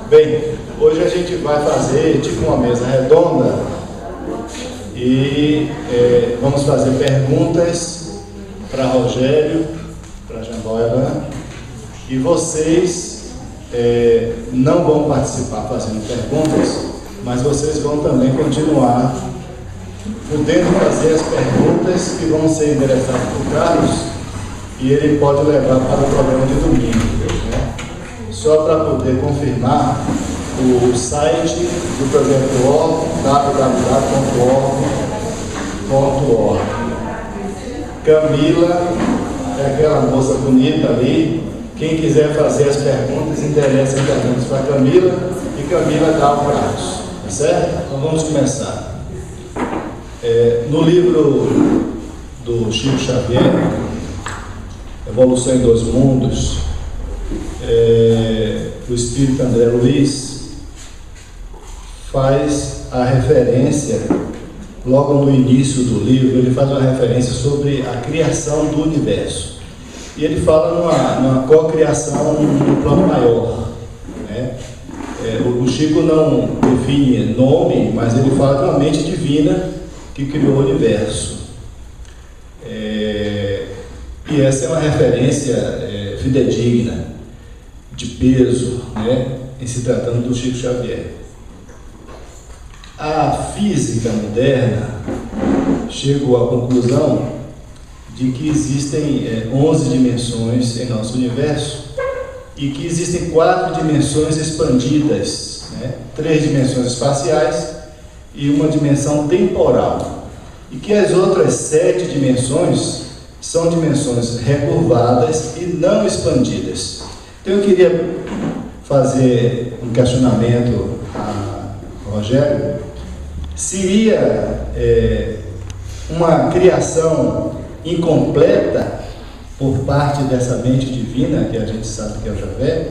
Bem, hoje a gente vai fazer tipo uma mesa redonda e vamos fazer perguntas para Rogério, para Jamboilan, e vocês não vão participar fazendo perguntas, mas vocês vão também continuar podendo fazer as perguntas que vão ser endereçadas para o Carlos e ele pode levar para o programa de domingo, né? Só para poder confirmar, o site do projeto ORG, www.org.org. Camila é aquela moça bonita ali. Quem quiser fazer as perguntas, endereça as perguntas para Camila e Camila dá o Carlos, tá certo? Então vamos começar. No livro do Chico Xavier, Evolução em Dois Mundos, o espírito André Luiz faz a referência, logo no início do livro, ele faz uma referência sobre a criação do universo. E ele fala numa cocriação no plano maior, né? O Chico não define nome, mas ele fala de uma mente divina que criou o universo. E essa é uma referência fidedigna, de peso, né, em se tratando do Chico Xavier. A física moderna chegou à conclusão de que existem 11 dimensões em nosso universo e que existem 4 dimensões expandidas, né, 3 dimensões espaciais e uma dimensão temporal, e que as outras 7 dimensões são dimensões recurvadas e não expandidas. Então eu queria fazer um questionamento a Rogério. Seria uma criação incompleta por parte dessa mente divina, que a gente sabe que é o Javé?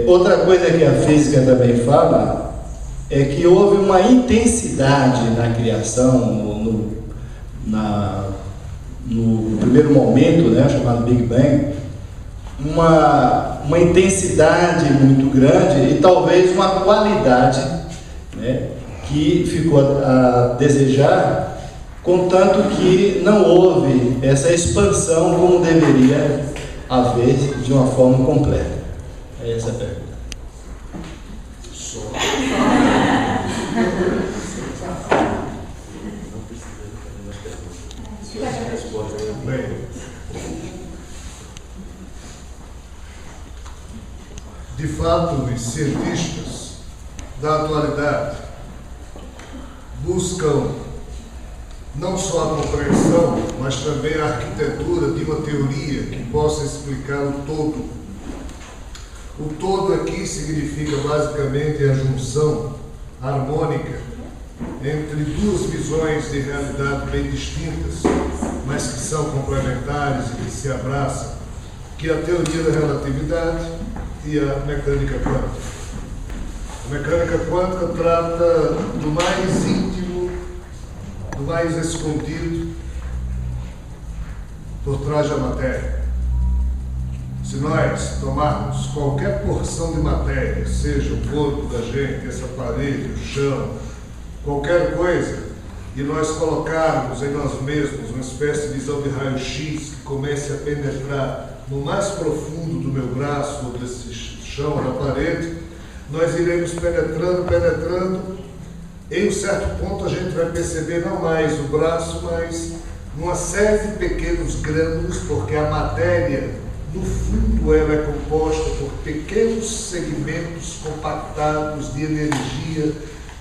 Outra coisa que a física também fala é que houve uma intensidade na criação, no primeiro momento, né, chamado Big Bang, uma intensidade muito grande e talvez uma qualidade, né, que ficou a desejar, contanto que não houve essa expansão como deveria haver de uma forma completa. É essa a pergunta. Bem, de fato, os cientistas da atualidade buscam não só a compreensão, mas também a arquitetura de uma teoria que possa explicar o todo. O todo aqui significa basicamente a junção harmônica entre duas visões de realidade bem distintas, mas que são complementares e que se abraçam, que é a teoria da relatividade e a mecânica quântica. A mecânica quântica trata do mais íntimo, do mais escondido por trás da matéria. Se nós tomarmos qualquer porção de matéria, seja o corpo da gente, essa parede, o chão, qualquer coisa, e nós colocarmos em nós mesmos uma espécie de visão de raio-x que comece a penetrar no mais profundo do meu braço, ou desse chão, da parede, nós iremos penetrando, em um certo ponto a gente vai perceber não mais o braço, mas uma série de pequenos grânulos, porque a matéria, no fundo, ela é composta por pequenos segmentos compactados de energia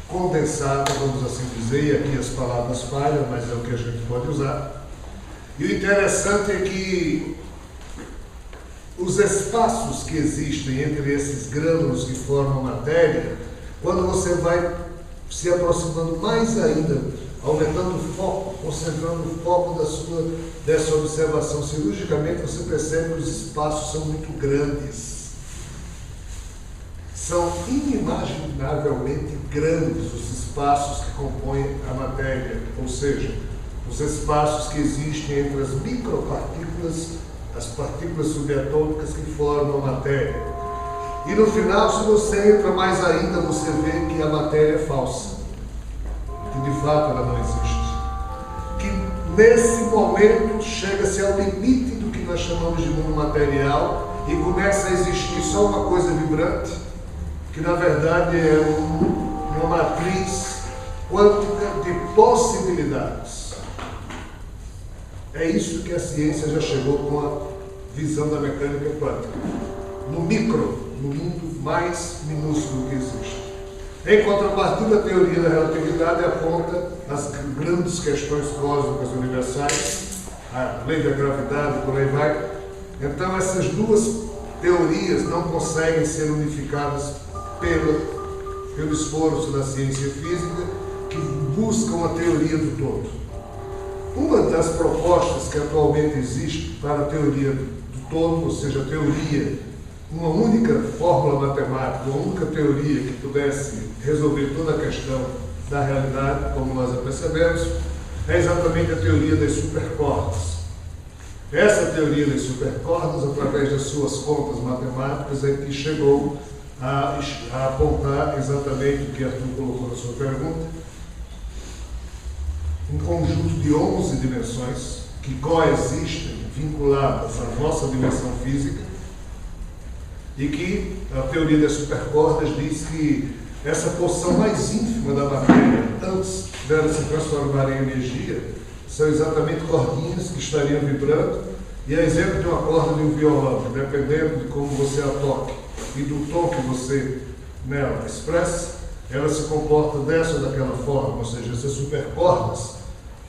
condensada, vamos assim dizer, e aqui as palavras falham, mas é o que a gente pode usar. E o interessante é que os espaços que existem entre esses grânulos que formam a matéria, quando você vai se aproximando mais ainda, aumentando o foco, concentrando o foco dessa observação cirurgicamente, você percebe que os espaços são muito grandes. São inimaginavelmente grandes os espaços que compõem a matéria, ou seja, os espaços que existem entre as micropartículas, as partículas subatômicas que formam a matéria. E no final, se você entra mais ainda, você vê que a matéria é falsa, que de fato ela não existe. Que nesse momento chega-se ao limite do que nós chamamos de mundo material e começa a existir só uma coisa vibrante, que na verdade é uma matriz quântica de possibilidades. É isso que a ciência já chegou com a visão da mecânica quântica. No micro, no mundo mais minúsculo que existe. Em contrapartida, a teoria da relatividade aponta as grandes questões cósmicas universais, a lei da gravidade, por aí vai. Então, essas duas teorias não conseguem ser unificadas pelo esforço da ciência física, que busca uma teoria do todo. Uma das propostas que atualmente existe para a teoria do todo, ou seja, a teoria, uma única fórmula matemática, uma única teoria que pudesse resolver toda a questão da realidade, como nós a percebemos, é exatamente a teoria das supercordas. Essa teoria das supercordas, através das suas contas matemáticas, é que chegou a apontar exatamente o que Arthur colocou na sua pergunta, um conjunto de 11 dimensões que coexistem, vinculadas à nossa dimensão física, e que a teoria das supercordas diz que essa porção mais ínfima da matéria, antes dela se transformar em energia, são exatamente cordinhas que estariam vibrando, e a exemplo de uma corda de um violão, que dependendo de como você a toque e do tom que você nela expressa, ela se comporta dessa ou daquela forma, ou seja, essas supercordas,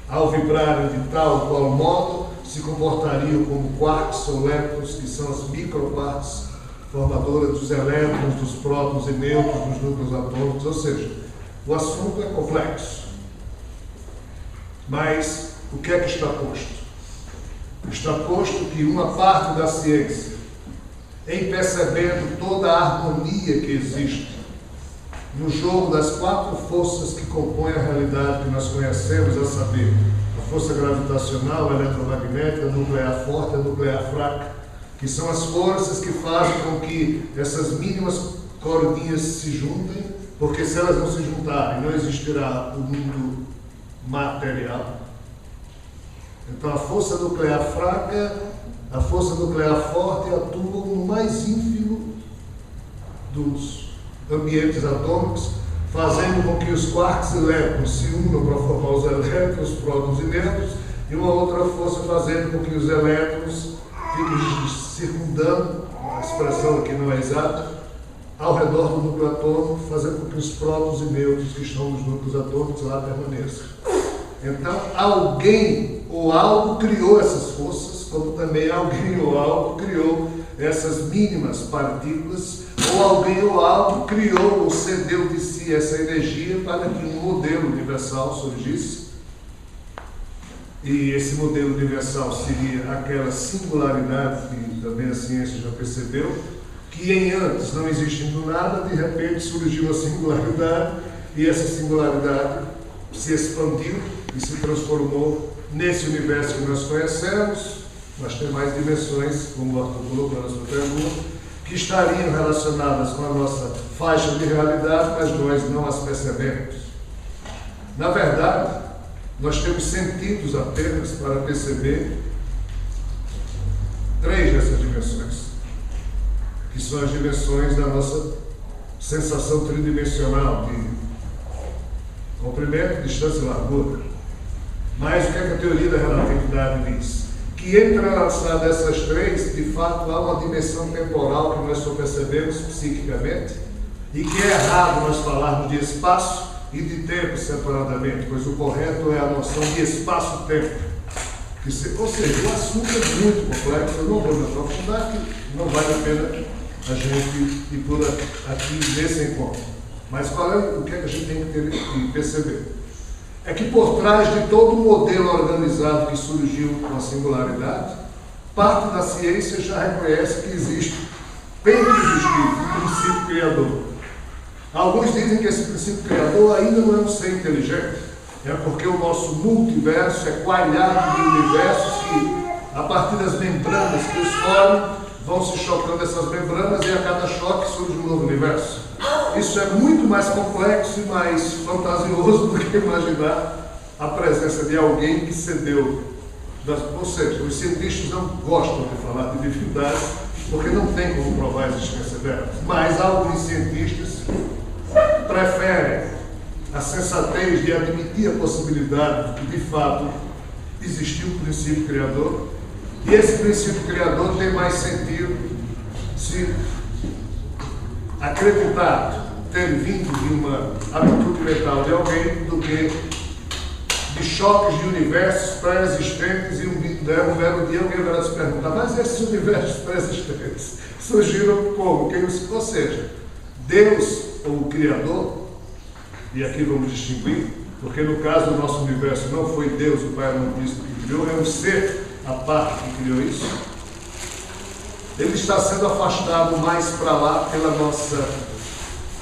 ao vibrarem de tal ou qual modo, se comportariam como quarks ou leptons, que são as microquarks formadoras dos elétrons, dos prótons e nêutrons, dos núcleos atômicos, ou seja, o assunto é complexo. Mas o que é que está posto? Está posto que uma parte da ciência, em percebendo toda a harmonia que existe no jogo das 4 forças que compõem a realidade que nós conhecemos, a saber, a força gravitacional, a eletromagnética, a nuclear forte e a nuclear fraca, que são as forças que fazem com que essas mínimas cordinhas se juntem, porque se elas não se juntarem, não existirá o mundo material. Então a força nuclear fraca, a força nuclear forte atuam no mais ínfimo dos ambientes atômicos, fazendo com que os quarks e leptons se unam para formar os elétrons, prótons e nêutrons, e uma outra força fazendo com que os elétrons fiquem circundando, a expressão aqui não é exata, ao redor do núcleo atômico, fazendo com que os prótons e nêutrons que estão nos núcleos atômicos lá permaneçam. Então, alguém ou algo criou essas forças, como também alguém ou algo criou essas mínimas partículas, ou alguém ou algo criou ou cedeu de si essa energia para que um modelo universal surgisse. E esse modelo universal seria aquela singularidade que também a ciência já percebeu, que em antes, não existindo nada, de repente surgiu a singularidade, e essa singularidade se expandiu e se transformou nesse universo que nós conhecemos. Nós temos mais dimensões, como o Arthur colocou na sua pergunta, que estariam relacionadas com a nossa faixa de realidade, mas nós não as percebemos. Na verdade, nós temos sentidos apenas para perceber 3 dessas dimensões, que são as dimensões da nossa sensação tridimensional de comprimento, distância e largura. Mas o que é que a teoria da relatividade diz? Que entrelaçada essas 3, de fato, há uma dimensão temporal que nós só percebemos psiquicamente, e que é errado nós falarmos de espaço e de tempo separadamente, pois o correto é a noção de espaço-tempo. Ou seja, o assunto é muito complexo, eu não vou me aprofundar, que não vale a pena a gente ir por aqui nesse encontro. Mas qual é o que a gente tem que perceber? É que por trás de todo o modelo organizado que surgiu com a singularidade, parte da ciência já reconhece que tem que existir um princípio criador. Alguns dizem que esse princípio criador ainda não é um ser inteligente, é porque o nosso multiverso é coalhado de universos que, a partir das membranas que os formam, vão se chocando essas membranas e a cada choque surge um novo universo. Isso é muito mais complexo e mais fantasioso do que imaginar a presença de alguém que cedeu. Ou seja, os cientistas não gostam de falar de divindades porque não tem como provar a existência delas. Mas alguns cientistas preferem a sensatez de admitir a possibilidade de, de fato, existir um princípio criador. E esse princípio criador tem mais sentido se acreditar ter vindo de uma atitude mental de alguém do que de choques de universos pré-existentes e um belo dia alguém vai se perguntar, mas esses universos pré-existentes surgiram como? Ou seja, Deus, ou o Criador, e aqui vamos distinguir, porque no caso do nosso universo não foi Deus, o Pai Amantíssimo, que criou, é um ser à parte que criou isso. Ele está sendo afastado mais para lá pela nossa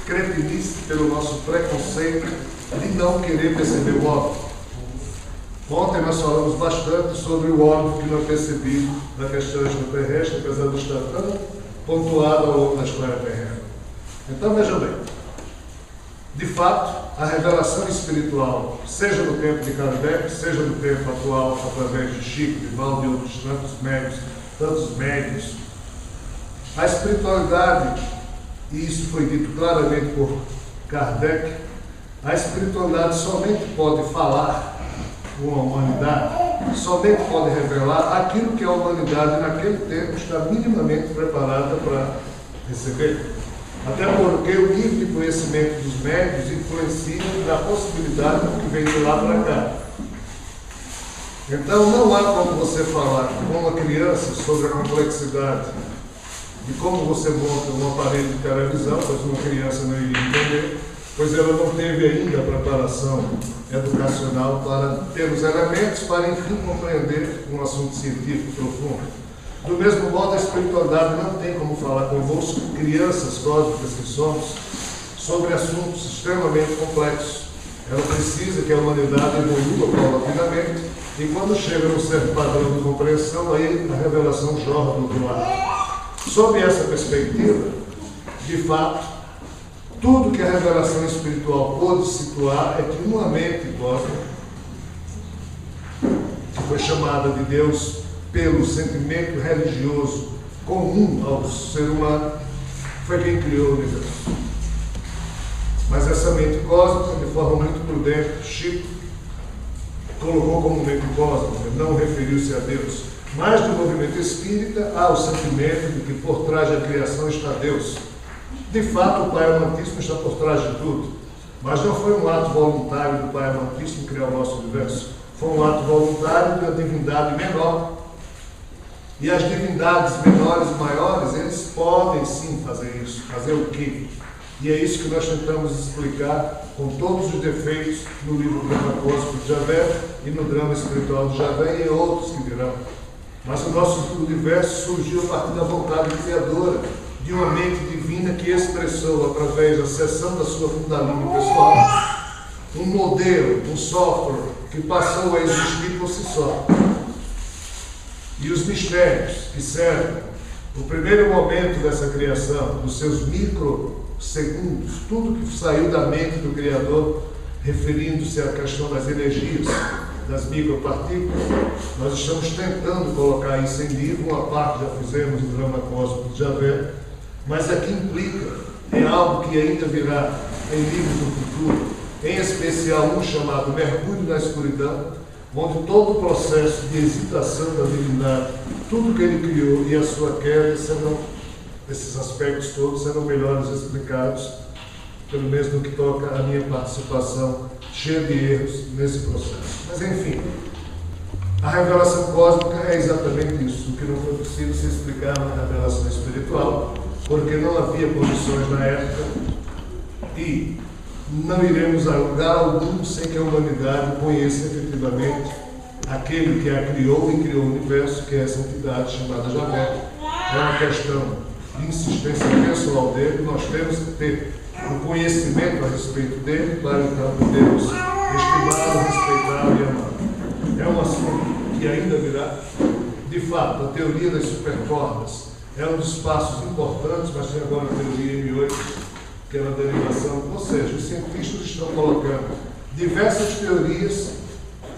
cretinice, pelo nosso preconceito de não querer perceber o óbvio. Ontem nós falamos bastante sobre o óbvio que não é percebido da questão extraterrestre, apesar de estar tão pontuado ao longo da história terrena. Então vejam bem, de fato, a revelação espiritual, seja no tempo de Kardec, seja no tempo atual, através de Chico, de Valdo e outros tantos médios, a espiritualidade, e isso foi dito claramente por Kardec, a espiritualidade somente pode falar com a humanidade, somente pode revelar aquilo que a humanidade naquele tempo está minimamente preparada para receber. Até porque o nível de conhecimento dos médios influencia na possibilidade do que vem de lá para cá. Então não há como você falar com uma criança sobre a complexidade de como você monta um aparelho de televisão, pois uma criança não iria entender, pois ela não teve ainda a preparação educacional para ter os elementos para, enfim, compreender um assunto científico profundo. Do mesmo modo, a espiritualidade não tem como falar convosco, crianças cósmicas que somos, sobre assuntos extremamente complexos. Ela precisa que a humanidade evolua paulatinamente e quando chega num certo padrão de compreensão, aí a revelação jorra do outro lado. Sob essa perspectiva, de fato, tudo que a revelação espiritual pôde situar é que uma mente cósmica, que foi chamada de Deus pelo sentimento religioso comum ao ser humano, foi quem criou o universo. Mas essa mente cósmica, de forma muito prudente, Chico colocou como mente cósmica, não referiu-se a Deus. Mas do movimento espírita há o sentimento de que por trás da criação está Deus. De fato, o Pai Amantíssimo está por trás de tudo. Mas não foi um ato voluntário do Pai Amantíssimo criar o nosso universo. Foi um ato voluntário da divindade menor. E as divindades menores e maiores, eles podem sim fazer isso. Fazer o quê? E é isso que nós tentamos explicar com todos os defeitos no livro Drama Cósmico de Javé e no Drama Espiritual de Javé e em outros que virão. Mas o nosso universo surgiu a partir da vontade criadora de uma mente divina que expressou, através da seção da sua fundalina pessoal, um modelo, um software que passou a existir por si só. E os mistérios que servem o primeiro momento dessa criação, dos seus microsegundos, tudo que saiu da mente do Criador, referindo-se à questão das energias, das micropartículas, nós estamos tentando colocar isso em livro, uma parte já fizemos no Drama Cósmico de Javé, mas aqui implica em algo que ainda virá em livros do futuro, em especial um chamado Mergulho na Escuridão, onde todo o processo de hesitação da divindade, tudo que ele criou e a sua queda, esses aspectos todos serão melhores explicados, pelo menos no que toca à minha participação cheia de erros nesse processo. Mas enfim, a revelação cósmica é exatamente isso, o que não foi possível se explicar na revelação espiritual, porque não havia condições na época e não iremos a lugar algum sem que a humanidade conheça efetivamente aquele que a criou e criou o universo, que é essa entidade chamada Javé. É uma questão de insistência pessoal dele, nós temos que ter o conhecimento a respeito dele para então podermos estimá-lo, respeitá-lo e amá-lo. É um assunto que ainda virá. De fato, a teoria das supercordas é um dos passos importantes, mas tem agora a teoria M8, que é uma derivação. Ou seja, os cientistas estão colocando diversas teorias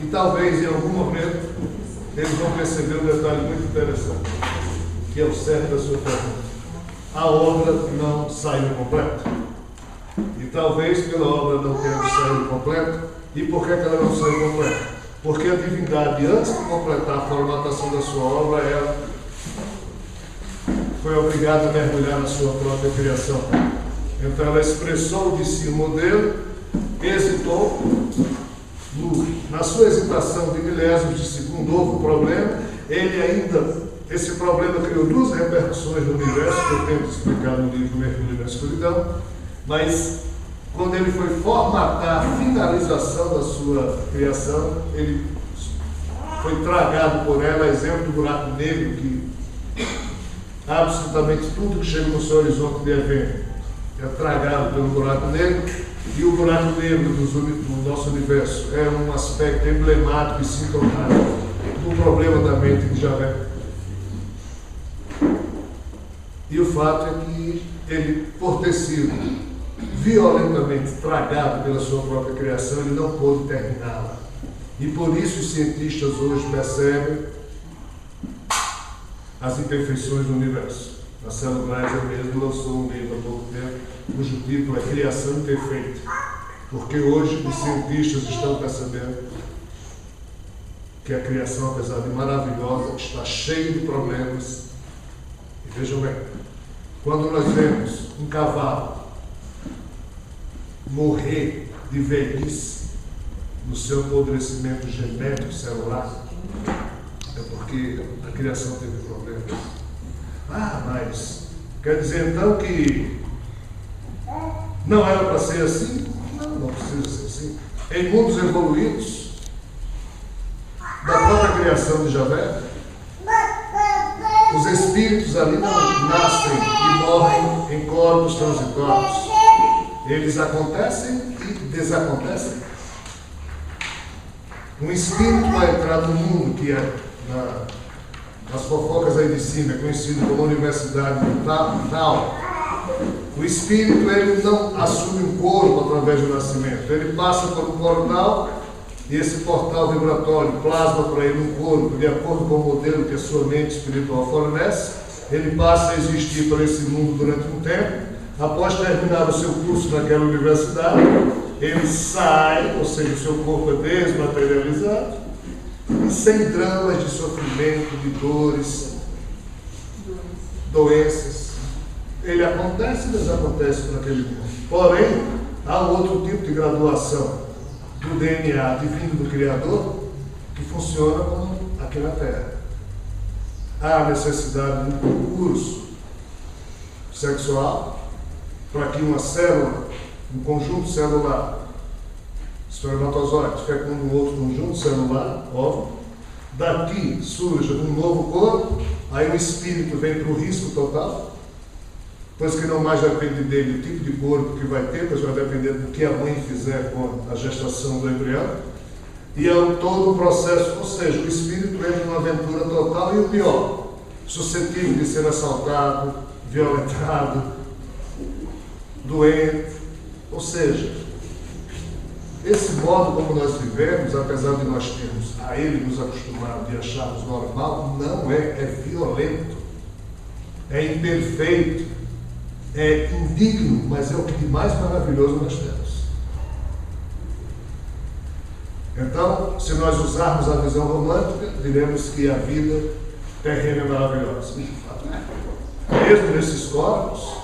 e talvez em algum momento eles vão perceber um detalhe muito interessante, que é o certo da sua pergunta. A obra não saiu completa. E talvez pela obra não tenha saído completa. E por que ela não saiu completa? Porque a divindade, antes de completar a formatação da sua obra, ela foi obrigada a mergulhar na sua própria criação. Então ela expressou de si o modelo, hesitou, na sua hesitação de milésimos de segundo houve um problema, esse problema criou duas repercussões no universo, que eu tento explicar no livro Mergulho na Escuridão, mas quando ele foi formatar a finalização da sua criação, ele foi tragado por ela, exemplo do buraco negro, que absolutamente tudo que chega no seu horizonte de evento é tragado pelo buraco negro. E o buraco negro do nosso universo é um aspecto emblemático e sintomático do problema da mente de Javé. E o fato é que ele, por ter sido violentamente tragado pela sua própria criação, ele não pôde terminá-la. E por isso os cientistas hoje percebem as imperfeições do universo. Marcelo Gleiser mesmo lançou um livro há pouco tempo, cujo título é Criação Imperfeita, porque hoje os cientistas estão percebendo que a criação, apesar de maravilhosa, está cheia de problemas. E vejam bem, quando nós vemos um cavalo morrer de velhice no seu apodrecimento genético celular, é porque a criação teve problemas. Mas quer dizer então que não era para ser assim? Não precisa ser assim. Em mundos evoluídos, da própria criação de Javé, os espíritos ali não nascem e morrem em corpos transitórios. Eles acontecem e desacontecem. Um espírito vai entrar no mundo que é nas fofocas aí de cima, é conhecido como Universidade do Tal. O espírito, ele não assume um corpo através do nascimento. Ele passa por um portal e esse portal vibratório plasma para ele um corpo de acordo com o modelo que a sua mente espiritual fornece. Ele passa a existir por esse mundo durante um tempo. Após terminar o seu curso naquela universidade, ele sai, ou seja, o seu corpo é desmaterializado, e sem dramas de sofrimento, de dores, doenças. Ele acontece e desacontece naquele mundo. Porém, há um outro tipo de graduação do DNA divino do Criador que funciona como aqui na Terra. Há necessidade de um concurso sexual para que uma célula, um conjunto celular, espermatozoide, fecunda um outro conjunto celular, óvulo, daqui surge um novo corpo, aí o espírito vem para o risco total, pois que não mais depende dele o tipo de corpo que vai ter, pois vai depender do que a mãe fizer com a gestação do embrião, e é todo um processo, ou seja, o espírito entra numa aventura total e o pior, suscetível de ser assaltado, violentado, doente, ou seja, esse modo como nós vivemos, apesar de nós termos a ele nos acostumado e acharmos normal, não é violento, é imperfeito, é indigno, mas é o que de mais maravilhoso nós temos. Então, se nós usarmos a visão romântica, diremos que a vida terrena é maravilhosa. De fato é. Mesmo nesses corpos,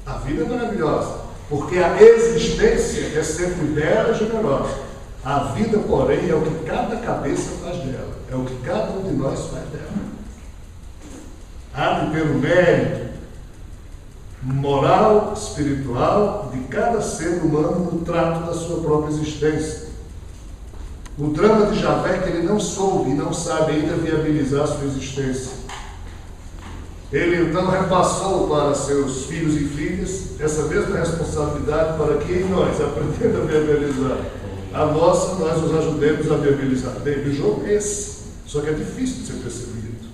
a vida é maravilhosa, porque a existência é sempre bela e generosa. A vida, porém, é o que cada cabeça faz dela, é o que cada um de nós faz dela. Há de ter o mérito moral, espiritual de cada ser humano no trato da sua própria existência. O drama de Javé é que ele não soube e não sabe ainda viabilizar a sua existência. Ele então repassou para seus filhos e filhas essa mesma responsabilidade para que em nós, aprendendo a viabilizar a nossa, nós os ajudemos a viabilizar. Bem, o jogo é esse, só que é difícil de ser percebido.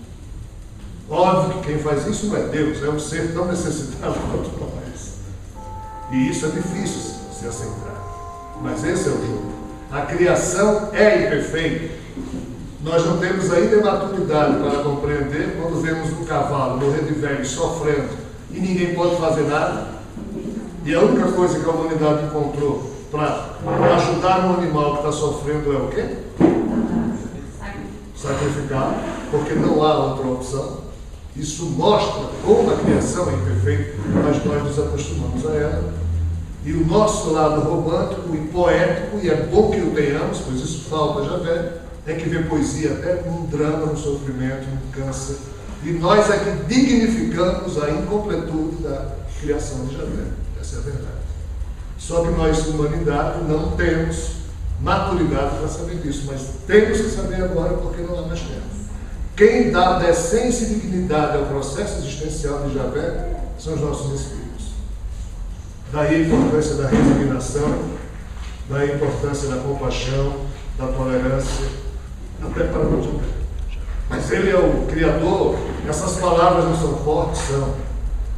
Óbvio que quem faz isso não é Deus, é um ser tão necessitado quanto nós. E isso é difícil se aceitar. Mas esse é o jogo. A criação é imperfeita. Nós não temos ainda maturidade para compreender quando vemos um cavalo morrer de velho, sofrendo, e ninguém pode fazer nada. E a única coisa que a humanidade encontrou para ajudar um animal que está sofrendo é o quê? Sacrificar, porque não há outra opção. Isso mostra como a criação é imperfeita, mas nós nos acostumamos a ela. E o nosso lado romântico e poético, e é bom que o tenhamos, pois isso falta já velho, é que vê poesia até num drama, num sofrimento, num câncer. E nós é que dignificamos a incompletude da criação de Javé. Essa é a verdade. Só que nós, humanidade, não temos maturidade para saber disso, mas temos que saber agora porque não há mais tempo. Quem dá decência e dignidade ao processo existencial de Javé são os nossos espíritos. Daí a importância da resignação, daí a importância da compaixão, da tolerância, até para o Javé. Mas ele é o Criador, essas palavras não são fortes, são.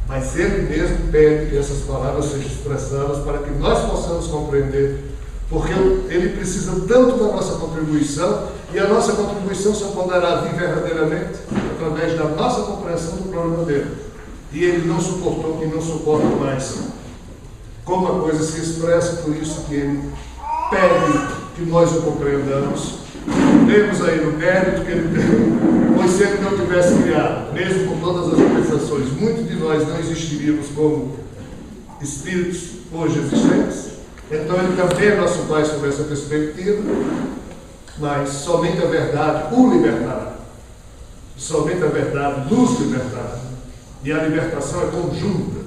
Mas ele mesmo pede que essas palavras sejam expressadas para que nós possamos compreender, porque ele precisa tanto da nossa contribuição, e a nossa contribuição só poderá vir verdadeiramente através da nossa compreensão do problema dele. E ele não suportou e não suporta mais como a coisa se expressa, por isso que ele pede que nós o compreendamos. Temos aí no mérito que ele tem, pois se ele não tivesse criado, mesmo com todas as imperfeições, muitos de nós não existiríamos como espíritos hoje existentes. Então ele também é nosso Pai sob essa perspectiva, mas somente a verdade o libertará. Somente a verdade nos libertará. E a libertação é conjunta,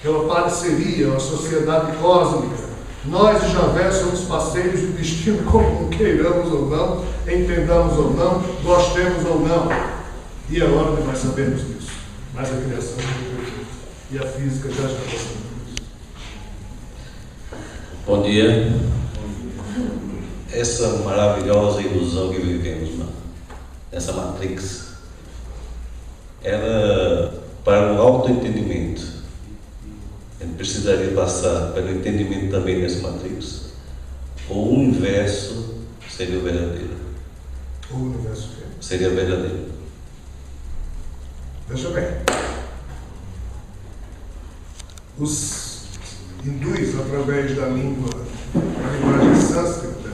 é uma parceria, uma sociedade cósmica. Nós e Javé somos parceiros de destino comum, queiramos ou não, entendamos ou não, gostemos ou não. E é hora de nós sabermos disso. Mas a criação é perfeita. E a física já está passando por isso. Bom dia. Essa maravilhosa ilusão que vivemos, mano, essa Matrix, era para o autoentendimento. A gente precisaria passar pelo entendimento também dessa Matrix. Ou o universo seria o verdadeiro. O universo seria verdadeiro. Veja bem. Os hindus, através da linguagem sânscrita,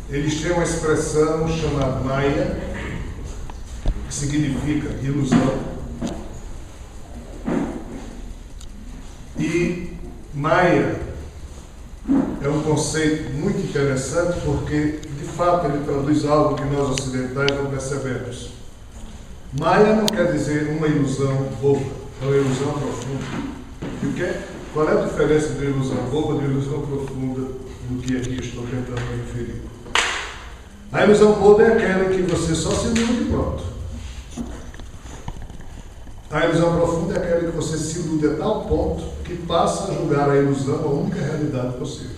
eles têm uma expressão chamada Maya, que significa ilusão. E Maya é um conceito muito interessante porque, de fato, ele traduz algo que nós ocidentais não percebemos. Maya não quer dizer uma ilusão boba, é uma ilusão profunda. E o que? Qual é a diferença entre ilusão boba e ilusão profunda do que aqui estou tentando referir? A ilusão boba é aquela em que você só se ilude e pronto. A ilusão profunda é aquela que você se ilude a tal ponto que passa a julgar a ilusão a única realidade possível.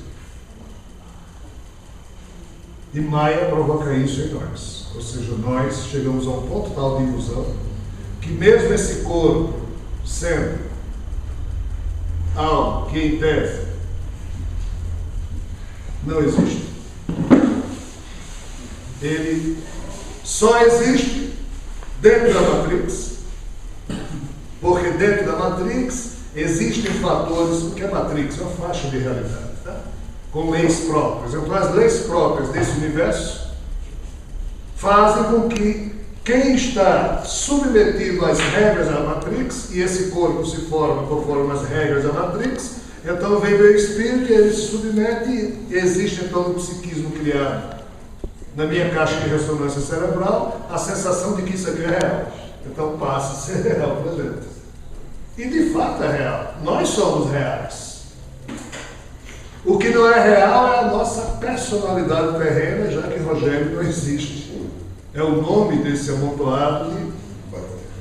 E Maya provoca isso em nós. Ou seja, nós chegamos a um ponto tal de ilusão que mesmo esse corpo sendo algo que em tese não existe, ele só existe dentro da Matrix. Porque dentro da Matrix existem fatores, porque a Matrix é uma faixa de realidade, tá? Com leis próprias. Então as leis próprias desse universo fazem com que quem está submetido às regras da Matrix, e esse corpo se forma conforme as regras da Matrix, então vem o espírito e ele se submete e existe então no psiquismo criado na minha caixa de ressonância cerebral a sensação de que isso aqui é real. Então passa a ser real para a gente. E de fato é real. Nós somos reais. O que não é real é a nossa personalidade terrena, já que Rogério não existe. É o nome desse amontoado de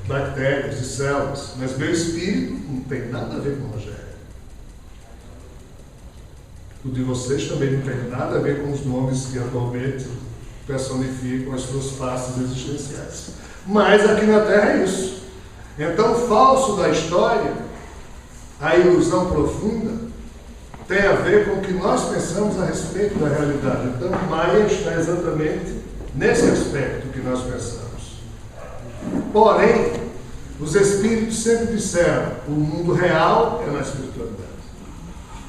bactérias e células. Mas meu espírito não tem nada a ver com Rogério. O de vocês também não tem nada a ver com os nomes que atualmente personificam as suas faces existenciais. Mas aqui na Terra é isso. Então, o falso da história, a ilusão profunda, tem a ver com o que nós pensamos a respeito da realidade. Então, Maia está exatamente nesse aspecto que nós pensamos. Porém, os espíritos sempre disseram: o mundo real é na espiritualidade.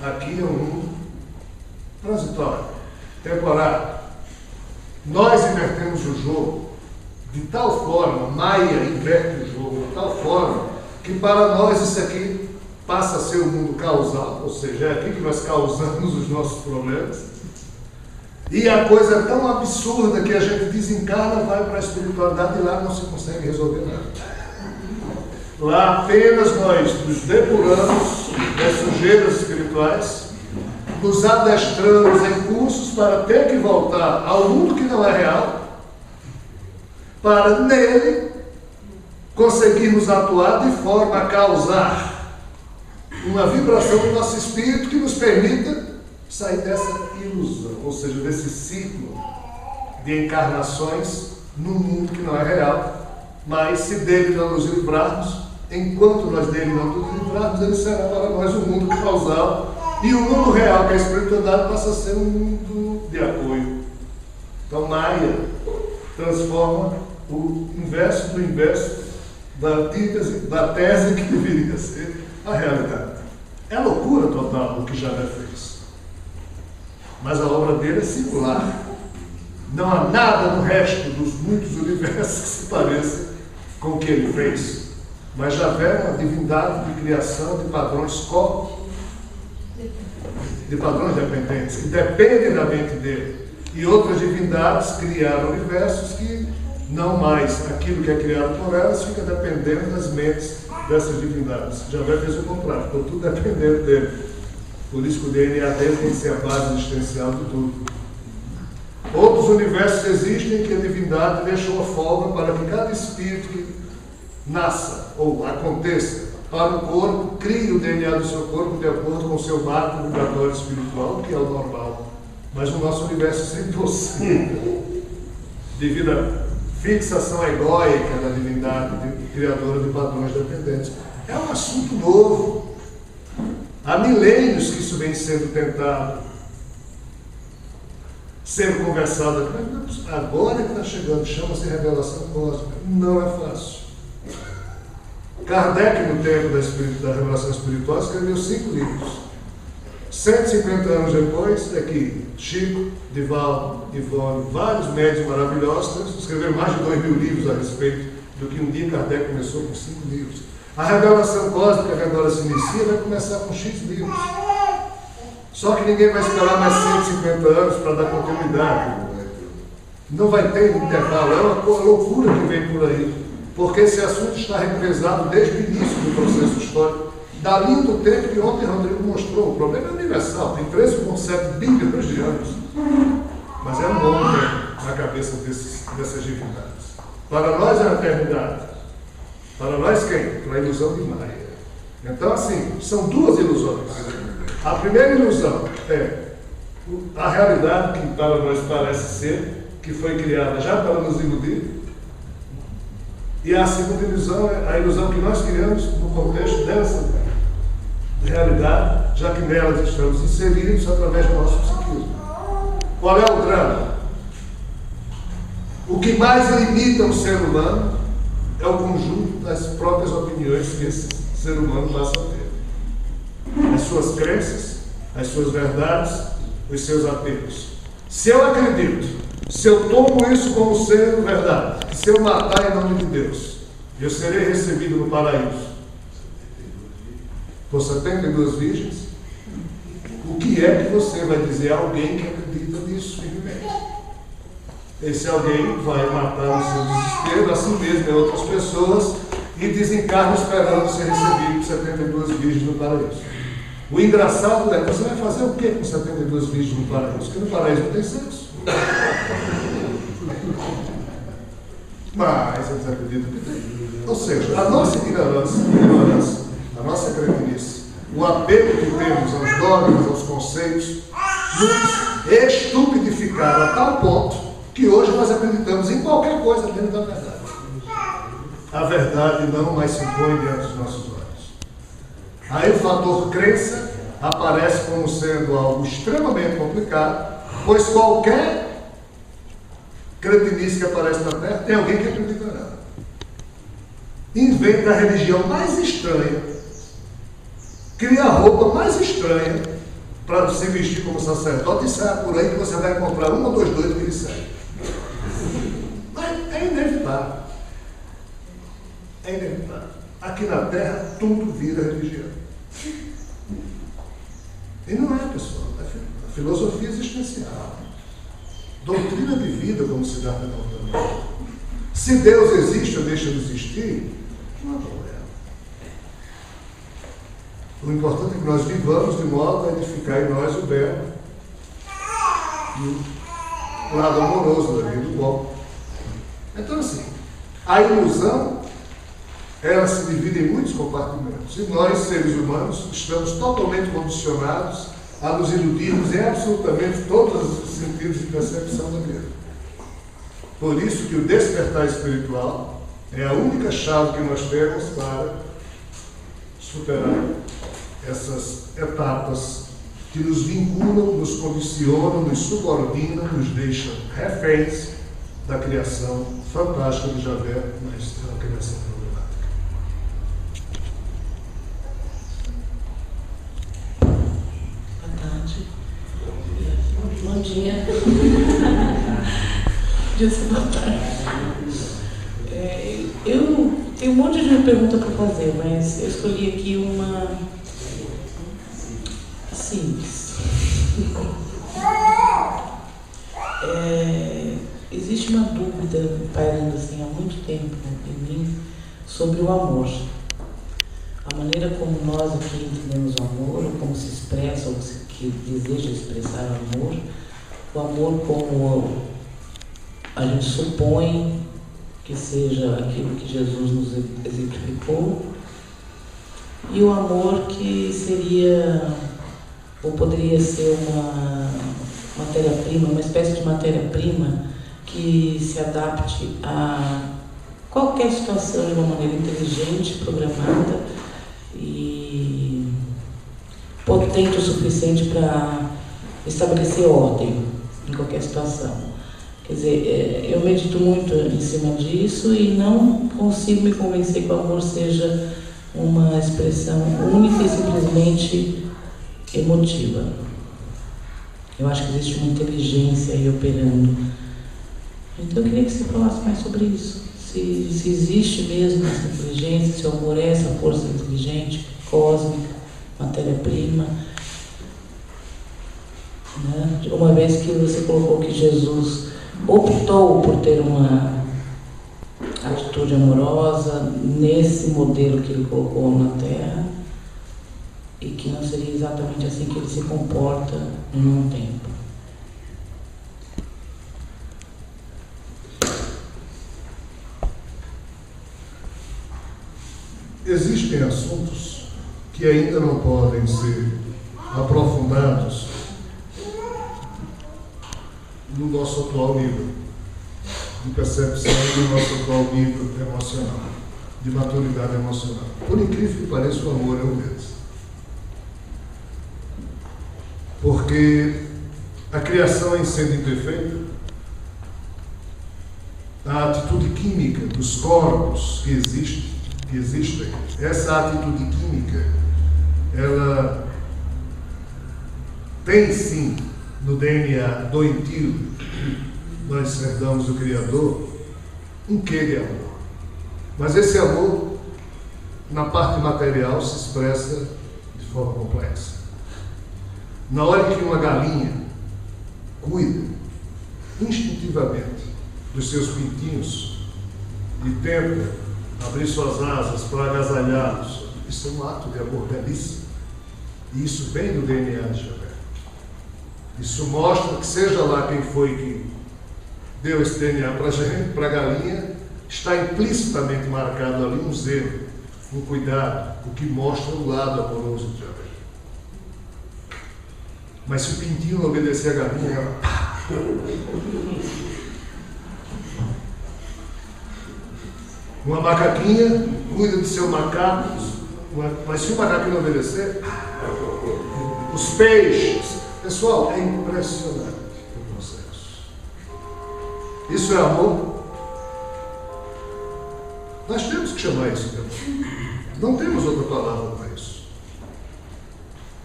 Aqui é um mundo transitório, temporário. Nós invertemos o jogo de tal forma, Maia inverte o jogo de tal forma, que para nós isso aqui passa a ser o mundo causal, ou seja, é aqui que nós causamos os nossos problemas. E a coisa é tão absurda que a gente desencarna, vai para a espiritualidade e lá não se consegue resolver nada. Lá apenas nós nos depuramos das sujeiras espirituais, nos adestramos em cursos para ter que voltar ao mundo que não é real, para nele conseguirmos atuar de forma a causar uma vibração do nosso espírito que nos permita sair dessa ilusão, ou seja, desse ciclo de encarnações num mundo que não é real. Mas se dele não nos livrarmos, enquanto nós dele não nos livrarmos, ele será para nós um mundo causal, e o mundo real, que é a espiritualidade, passa a ser um mundo de apoio. Então Maia transforma o inverso do inverso da tese que deveria ser a realidade. É loucura total o que Javé fez. Mas a obra dele é singular. Não há nada no resto dos muitos universos que se pareça com o que ele fez. Mas Javé é uma divindade de criação de padrões de padrões dependentes, que dependem da mente dele. E outras divindades criaram universos que não mais aquilo que é criado por elas fica dependendo das mentes dessas divindades. Javé fez o contrário, ficou tudo dependendo dele. Por isso que o DNA dele tem que ser a base existencial de tudo. Outros universos existem que a divindade deixou a folga para que cada espírito que nasça ou aconteça para o corpo, crie o DNA do seu corpo de acordo com o seu marco vibratório espiritual, que é o normal. Mas o nosso universo sempre oscila devido à fixação egóica da divindade criadora de padrões dependentes. É um assunto novo. Há milênios que isso vem sendo tentado ser conversado aqui. Agora que está chegando, chama-se revelação cósmica. Não é fácil. Kardec, no tempo da revelação espiritual, escreveu 5 livros. 150 anos depois, é que Chico, Divaldo, Ivone, vários médios maravilhosos escreveram mais de 2.000 livros a respeito do que um dia Kardec começou com 5 livros. A revelação cósmica que agora se inicia vai começar com X livros. Só que ninguém vai esperar mais 150 anos para dar continuidade. Não vai ter intervalo, é uma loucura que vem por aí. Porque esse assunto está represado desde o início do processo histórico, dali do tempo que ontem Rodrigo mostrou. O problema é universal, tem 13,7 bilhões de anos. Mas é um bom tempo na cabeça dessas divindades. Para nós é a eternidade. Para nós quem? Para a ilusão de Maia. Então, assim, são duas ilusões. A primeira ilusão é a realidade que para nós parece ser, que foi criada já para nos iludir. E a segunda ilusão é a ilusão que nós criamos no contexto dessa realidade, já que nelas estamos inseridos através do nosso psiquismo. Qual é o drama? O que mais limita o ser humano é o conjunto das próprias opiniões que esse ser humano passa a ter. As suas crenças, as suas verdades, os seus apegos. Se eu acredito, se eu tomo isso como sendo verdade, que se eu matar em nome de Deus, eu serei recebido no paraíso por 72 virgens, o que é que você vai dizer a alguém que acredita nisso firmemente? Esse alguém vai matar no seu desespero, assim mesmo em outras pessoas, e desencarna esperando ser recebido por 72 virgens no paraíso. O engraçado é, você vai fazer o que com 72 virgens no paraíso? Porque no paraíso não tem sexo. Mas eles acreditam que tem. Ou seja, a nossa ignorância, a nossa cretinice, o apego que temos aos dogmas, aos conceitos, nos estupidificaram a tal ponto que hoje nós acreditamos em qualquer coisa dentro da verdade. a verdade não mais se impõe diante dos nossos olhos. Aí o fator crença aparece como sendo algo extremamente complicado, pois qualquer cretinice que aparece na Terra tem alguém que acredita nela. Inventa a religião mais estranha, cria a roupa mais estranha para se vestir como sacerdote e saia por aí que você vai encontrar um ou dois doidos que lhe seguem. Mas é inevitável. É inevitável. Aqui na Terra tudo vira religião. E não é, pessoal. A filosofia existencial. Doutrina de vida, como se dá também. Se Deus existe ou deixa de existir, não há problema. O importante é que nós vivamos de modo a edificar em nós o belo e o lado amoroso da vida, o bom. Então, assim, a ilusão, ela se divide em muitos compartimentos. E nós, seres humanos, estamos totalmente condicionados a nos iludirmos em absolutamente todos os sentidos de percepção da vida. Por isso que o despertar espiritual é a única chave que nós temos para superar essas etapas que nos vinculam, nos condicionam, nos subordinam, nos deixam reféns da criação fantástica de Javé, mas é uma criação problemática. Boa tarde. Bom dia. Boa tarde. Eu tenho um monte de pergunta para fazer, mas eu escolhi aqui uma simples. Existe uma dúvida pairando assim há muito tempo em mim sobre o amor. A maneira como nós aqui entendemos o amor, ou como se expressa, ou que deseja expressar o amor como a gente supõe que seja aquilo que Jesus nos exemplificou, e o amor que seria, ou poderia ser uma matéria-prima, uma espécie de matéria-prima que se adapte a qualquer situação de uma maneira inteligente, programada e potente o suficiente para estabelecer ordem em qualquer situação. Quer dizer, eu medito muito em cima disso e não consigo me convencer que o amor seja uma expressão única e simplesmente emotiva. Eu acho que existe uma inteligência aí operando. Então eu queria que você falasse mais sobre isso. Se existe mesmo essa inteligência, se o amor é essa força inteligente, cósmica, matéria-prima. Né? Uma vez que você colocou que Jesus optou por ter uma atitude amorosa nesse modelo que ele colocou na Terra e que não seria exatamente assim que ele se comporta em um tempo. Existem assuntos que ainda não podem ser aprofundados no nosso atual nível de percepção e no nosso atual nível emocional, de maturidade emocional. Por incrível que pareça, o amor é um deles. Porque a criação em sendo imperfeita, a atitude química dos corpos que existem, essa atitude química, ela tem sim no DNA doentio, nós herdamos do Criador, um quê de amor. Mas esse amor, na parte material, se expressa de forma complexa. Na hora que uma galinha cuida instintivamente dos seus pintinhos e tenta abrir suas asas para agasalhá-los, isso é um ato de amor belíssimo. E isso vem do DNA de Javé. Isso mostra que, seja lá quem foi que deu esse DNA para a gente, para a galinha, está implicitamente marcado ali um zelo, um cuidado, o que mostra o lado amoroso de Javé. Mas se o pintinho não obedecer a galinha, ela... Uma macaquinha cuida de seu macaco, mas se o macaco não obedecer, os peixes. Pessoal, é impressionante o processo. Isso é amor? Nós temos que chamar isso de amor. Não temos outra palavra para isso.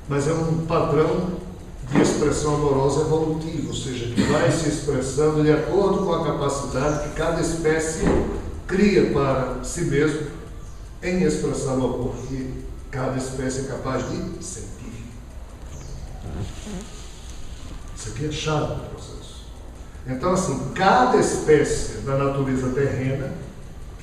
Mas é um padrão de expressão amorosa evolutiva, ou seja, que vai se expressando de acordo com a capacidade que cada espécie cria para si mesmo em expressar o amor que cada espécie é capaz de sentir. Isso aqui é chave do processo. Então, assim, cada espécie da natureza terrena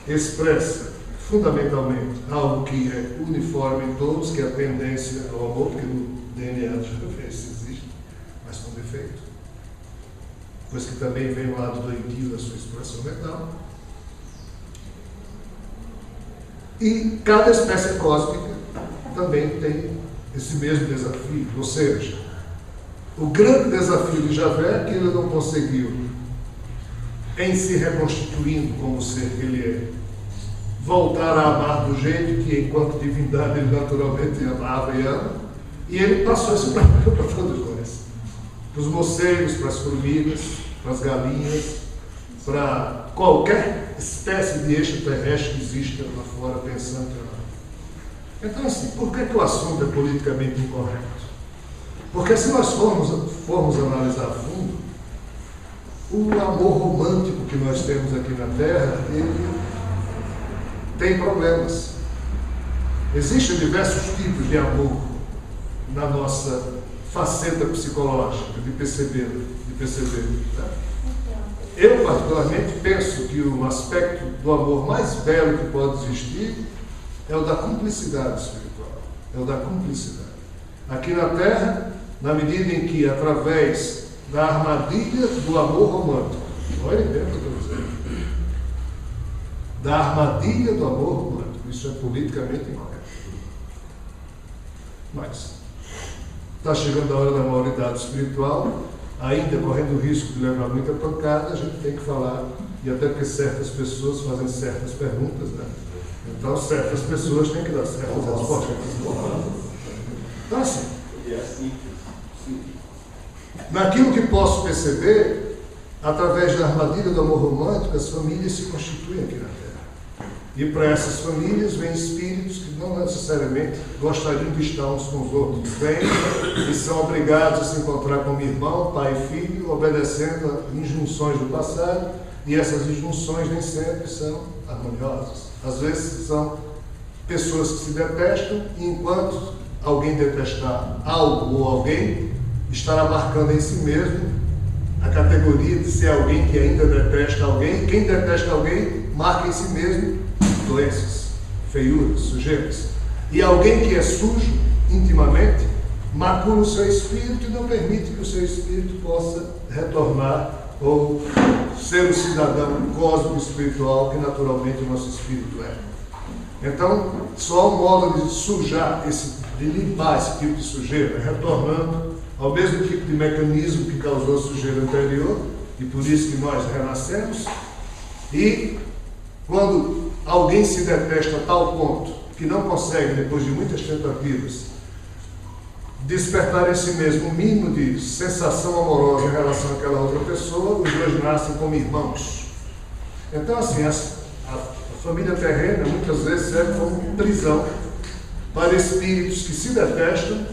expressa fundamentalmente algo que é uniforme em todos, que é a tendência ao amor, porque no DNA já vê se existe, mas com defeito. Pois que também vem o lado doentio da sua expressão mental. E cada espécie cósmica também tem esse mesmo desafio, ou seja, o grande desafio de Javé é que ele não conseguiu, em se reconstituindo como ser que ele é, voltar a amar do jeito que, enquanto divindade, ele naturalmente amava e ama, e ele passou esse problema para todos nós, para os morcegos, para as formigas, para as galinhas, para qualquer espécie de extraterrestre que exista lá fora pensando em amar. Então, assim, por que o assunto é politicamente incorreto? Porque se nós formos analisar a fundo, o amor romântico que nós temos aqui na Terra, ele tem problemas. Existem diversos tipos de amor na nossa faceta psicológica, de perceber. Tá? Eu, particularmente, penso que o aspecto do amor mais belo que pode existir é o da cumplicidade espiritual. É o da cumplicidade. Aqui na Terra, na medida em que, através da armadilha do amor romântico, olhem bem o que eu estou dizendo, da armadilha do amor romântico, isso é politicamente incorreto. Mas está chegando a hora da maioridade espiritual, ainda correndo o risco de levar muita pancada, a gente tem que falar, e até porque certas pessoas fazem certas perguntas, né? Então certas pessoas têm que dar certas respostas. Então, assim, naquilo que posso perceber, através da armadilha do amor romântico, as famílias se constituem aqui na Terra. E para essas famílias vêm espíritos que não necessariamente gostariam de estar uns com os outros. Vêm e são obrigados a se encontrar como irmão, pai e filho, obedecendo a injunções do passado, e essas injunções nem sempre são harmoniosas. Às vezes são pessoas que se detestam, e enquanto alguém detestar algo ou alguém, estará marcando em si mesmo a categoria de ser alguém que ainda detesta alguém. Quem detesta alguém, marca em si mesmo doenças, feiuras, sujeiras. E alguém que é sujo, intimamente, macula o seu espírito e não permite que o seu espírito possa retornar ou ser o cidadão cósmico espiritual que naturalmente o nosso espírito é. Então, só um modo de sujar, de limpar esse tipo de sujeira, retornando ao mesmo tipo de mecanismo que causou a sujeira anterior, e por isso que nós renascemos. E quando alguém se detesta a tal ponto que não consegue, depois de muitas tentativas, despertar em si mesmo um mínimo de sensação amorosa em relação àquela outra pessoa, os dois nascem como irmãos. Então, assim, a família terrena muitas vezes serve como prisão para espíritos que se detestam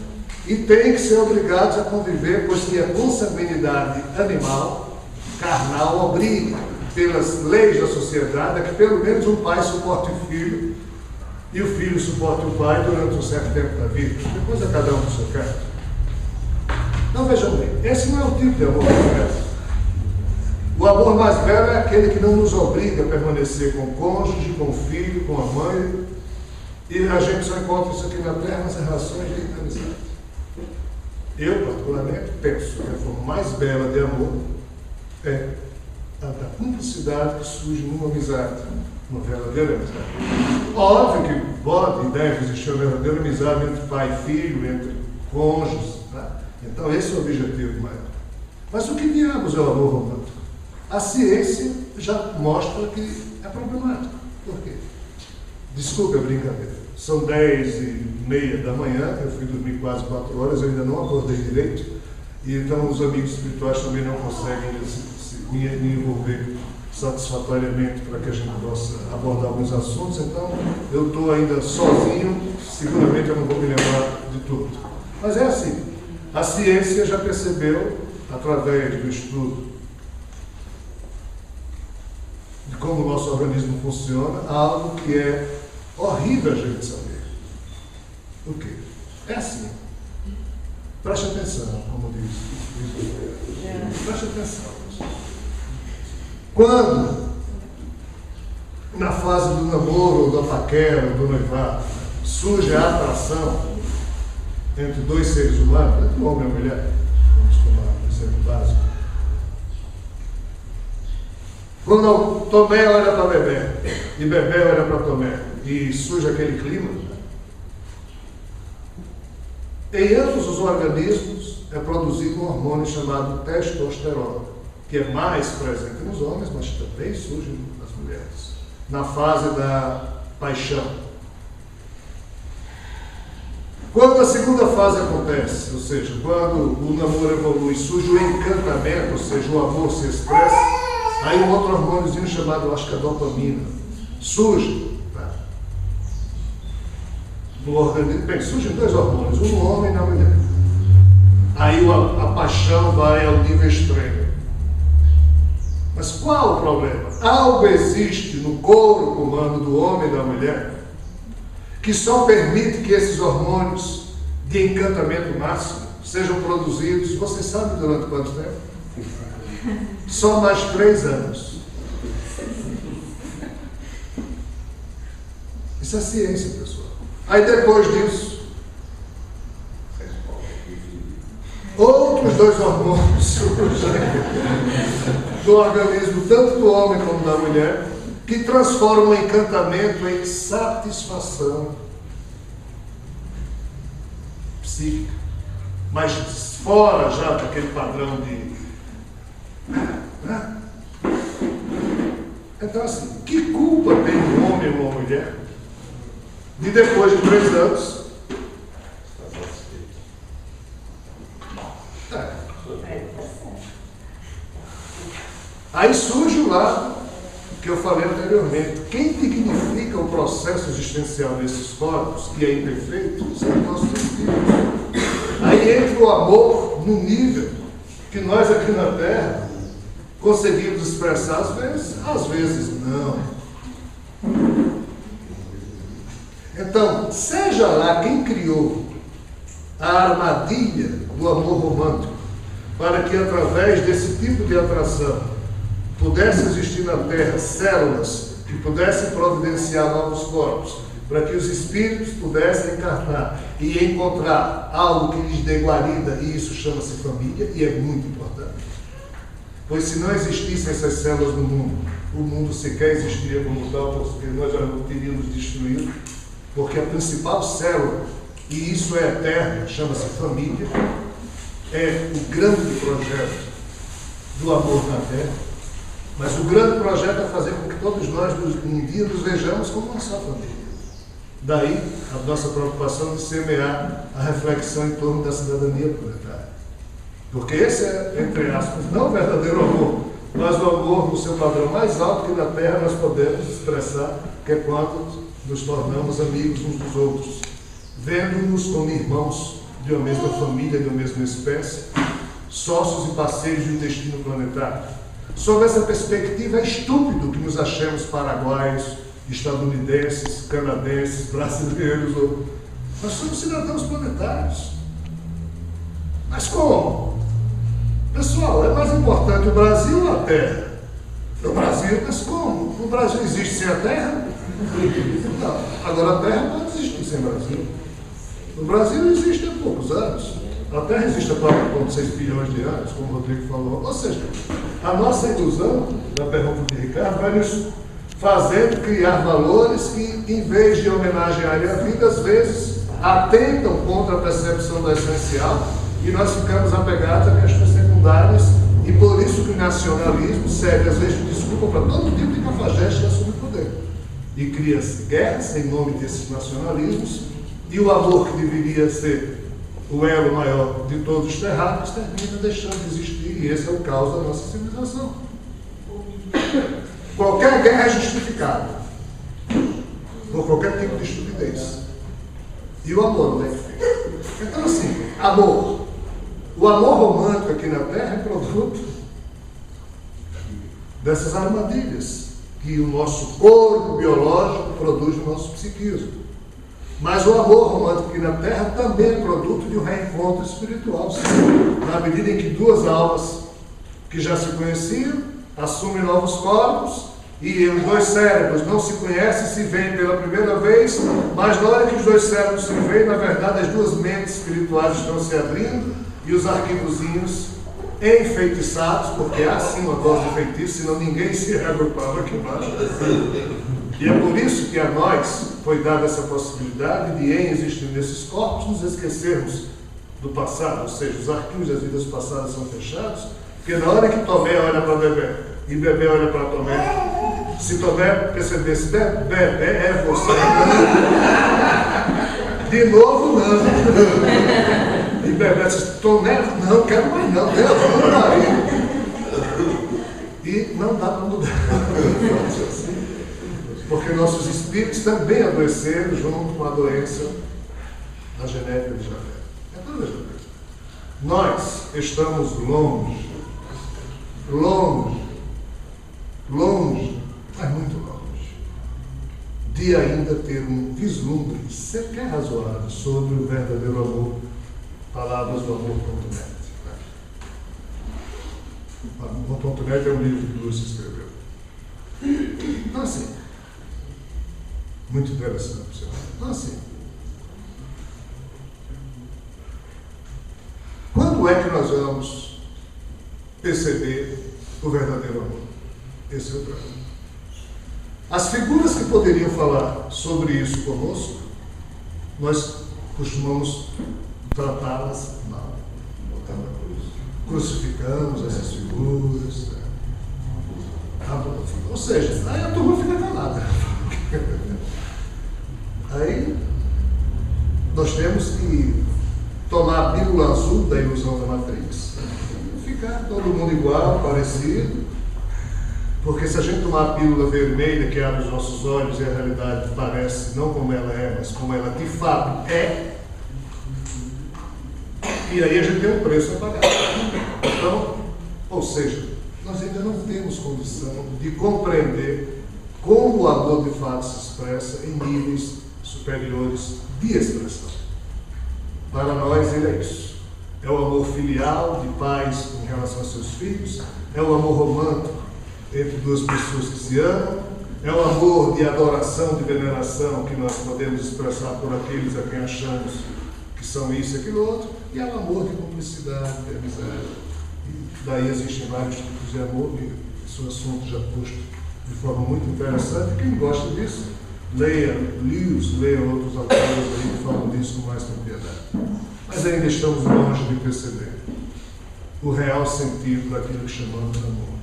e têm que ser obrigados a conviver, pois que a consanguinidade animal, carnal, obriga, pelas leis da sociedade, a que pelo menos um pai suporte o filho e o filho suporte o pai durante um certo tempo da vida. Depois é cada um do seu canto. Então vejam bem, esse não é o tipo de amor correto. O amor mais belo é aquele que não nos obriga a permanecer com o cônjuge, com o filho, com a mãe. E a gente só encontra isso aqui na Terra nas relações de amizade. Eu, particularmente, penso que a forma mais bela de amor é a da cumplicidade que surge numa amizade, uma verdadeira amizade. Óbvio que pode e deve existir uma verdadeira amizade entre pai e filho, entre cônjuges, tá? Então esse é o objetivo maior. Mas o que diabos é o amor romântico? A ciência já mostra que é problemático. Por quê? Desculpe a brincadeira. São 10h30 da manhã, eu fui dormir quase 4 horas, eu ainda não acordei direito, e então os amigos espirituais também não conseguem me envolver satisfatoriamente para que a gente possa abordar alguns assuntos, então eu estou ainda sozinho, seguramente eu não vou me lembrar de tudo. Mas é assim, a ciência já percebeu, através do estudo de como o nosso organismo funciona, algo que é horrível a gente saber. O quê? É assim. Preste atenção, como diz. Preste atenção. Quando, na fase do namoro, ou da paquera, ou do noivado, surge a atração entre dois seres humanos, entre homem e mulher, vamos tomar um exemplo básico. Quando Tomé olha para Bebé, e Bebé olha para Tomé, e surge aquele clima, em ambos os organismos é produzido um hormônio chamado testosterona, que é mais presente nos homens, mas também surge nas mulheres, na fase da paixão. Quando a segunda fase acontece, ou seja, quando o namoro evolui, surge o encantamento, ou seja, o amor se expressa, aí um outro hormôniozinho chamado, acho que a dopamina, surge. No organismo, bem, surgem 2 hormônios, um no homem e na mulher. Aí a paixão vai ao nível extremo. Mas qual o problema? Algo existe no corpo humano do homem e da mulher que só permite que esses hormônios de encantamento máximo sejam produzidos, você sabe durante quanto tempo? Só mais 3 anos. Isso é ciência, pessoal. Aí depois disso, outros 2 hormônios surgem do organismo, tanto do homem como da mulher, que transformam o encantamento em satisfação psíquica, mas fora já daquele padrão de... Então assim, que culpa tem um homem ou uma mulher de depois de 3 anos aí surge o lado que eu falei anteriormente. Quem dignifica o processo existencial desses corpos, que é imperfeito, são os nossos espíritos. Aí entra o amor no nível que nós aqui na Terra conseguimos expressar às vezes não. Então, seja lá quem criou a armadilha do amor romântico para que através desse tipo de atração pudesse existir na Terra células que pudessem providenciar novos corpos, para que os espíritos pudessem encarnar e encontrar algo que lhes dê guarida, e isso chama-se família, e é muito importante. Pois se não existissem essas células no mundo, o mundo sequer existiria como tal, porque nós já não teríamos destruído, porque a principal célula, e isso é eterno, chama-se família, é o grande projeto do amor na Terra. Mas o grande projeto é fazer com que todos nós um dia nos vejamos como uma só família. Daí a nossa preocupação de semear a reflexão em torno da cidadania planetária. Porque esse é, entre aspas, não o verdadeiro amor, mas o amor no seu padrão mais alto que na Terra nós podemos expressar, que é quando nos tornamos amigos uns dos outros, vendo-nos como irmãos de uma mesma família, de uma mesma espécie, sócios e parceiros de um destino planetário. Sob essa perspectiva, é estúpido que nos achemos paraguaios, estadunidenses, canadenses, brasileiros. Nós somos cidadãos planetários. Mas como? Pessoal, é mais importante o Brasil ou a Terra? O Brasil, mas como? O Brasil existe sem a Terra? Não. Agora a Terra pode existir sem o Brasil. O Brasil existe há poucos anos. A Terra existe há 4,6 bilhões de anos, como o Rodrigo falou. Ou seja, a nossa ilusão, da pergunta de Ricardo, vai nos fazendo criar valores que, em vez de homenagearem a vida, às vezes atentam contra a percepção do essencial e nós ficamos apegados a questões secundárias e por isso que o nacionalismo serve, às vezes, de desculpa para todo tipo de cafajeste que assume o poder. e cria-se guerras em nome desses nacionalismos, e o amor que deveria ser o elo maior de todos os terráqueos termina deixando de existir, e esse é o caos da nossa civilização. Qualquer guerra é justificada por qualquer tipo de estupidez. E o amor não é feito. Então, assim, amor. O amor romântico aqui na Terra é produto dessas armadilhas que o nosso corpo biológico produz no nosso psiquismo. Mas o amor romântico aqui na Terra também é produto de um reencontro espiritual, sim, na medida em que duas almas que já se conheciam assumem novos corpos e os dois cérebros não se conhecem, se veem pela primeira vez, mas na hora que os dois cérebros se veem, na verdade as duas mentes espirituais estão se abrindo e os arquivozinhos enfeitiçados, porque há sim uma dose de feitiço, senão ninguém se reagrupava aqui embaixo. E é por isso que a nós foi dada essa possibilidade de, em existindo nesses corpos, nos esquecermos do passado, ou seja, os arquivos das vidas passadas são fechados, porque na hora que Tomé olha para Bebé e Bebé olha para Tomé, se Tomé percebesse, Bebé é você, não. De novo não. E Bebé disse, Tomé, não quero mais não, Deus, não. E não dá para mudar. Porque nossos espíritos também adoeceram junto com a doença da genética de Javé. É toda a genética. Nós estamos longe, mas muito longe, de ainda ter um vislumbre sequer razoável sobre o verdadeiro amor, palavras do amor.net. O amor.net é um livro que Lúcio escreveu. Então, assim, muito interessante. Então, assim, quando é que nós vamos perceber o verdadeiro amor? Esse é o problema. As figuras que poderiam falar sobre isso conosco, nós costumamos tratá-las mal. Crucificamos essas figuras. Ou seja, aí a turma fica calada. Aí nós temos que tomar a pílula azul da ilusão da Matrix, ficar todo mundo igual, parecido, porque se a gente tomar a pílula vermelha que abre os nossos olhos e a realidade parece não como ela é, mas como ela de fato é, e aí a gente tem um preço a pagar. Então, ou seja, nós ainda não temos condição de compreender como o amor de fato se expressa em níveis superiores de expressão. Para nós ele é isso. É o amor filial de pais em relação aos seus filhos, é o amor romântico entre duas pessoas que se amam, é o amor de adoração, de veneração que nós podemos expressar por aqueles a quem achamos que são isso e aquilo outro, e é o amor de cumplicidade, de amizade. E daí existem vários tipos de amor, que esse é um assunto já posto de forma muito interessante. Quem gosta disso, leia Lewis, leia outros autores aí que falam disso com mais propriedade. Mas ainda estamos longe de perceber o real sentido daquilo que chamamos de amor.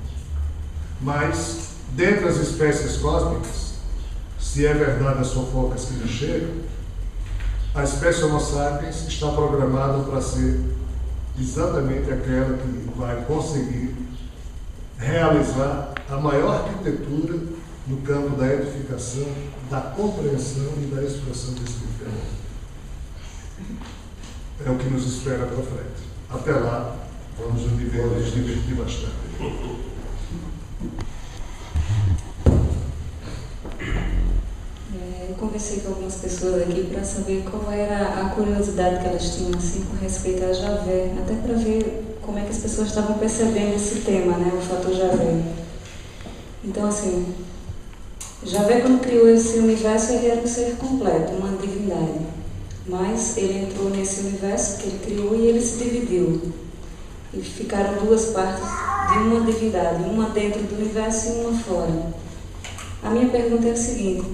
Mas, dentre as espécies cósmicas, se é verdade as fofocas que nos chegam, a espécie Homo sapiens está programada para ser exatamente aquela que vai conseguir realizar a maior arquitetura no campo da edificação, da compreensão e da expressão desse tipo de amor. É o que nos espera para frente. Até lá, vamos nos divertir bastante. Eu conversei com algumas pessoas aqui para saber qual era a curiosidade que elas tinham assim, com respeito a Javé, até para ver como é que as pessoas estavam percebendo esse tema, né, o fator Javé. Então, assim, Javé, quando criou esse universo, ele era um ser completo, uma divindade. Mas ele entrou nesse universo que ele criou e ele se dividiu. E ficaram duas partes de uma divindade, uma dentro do universo e uma fora. A minha pergunta é a seguinte: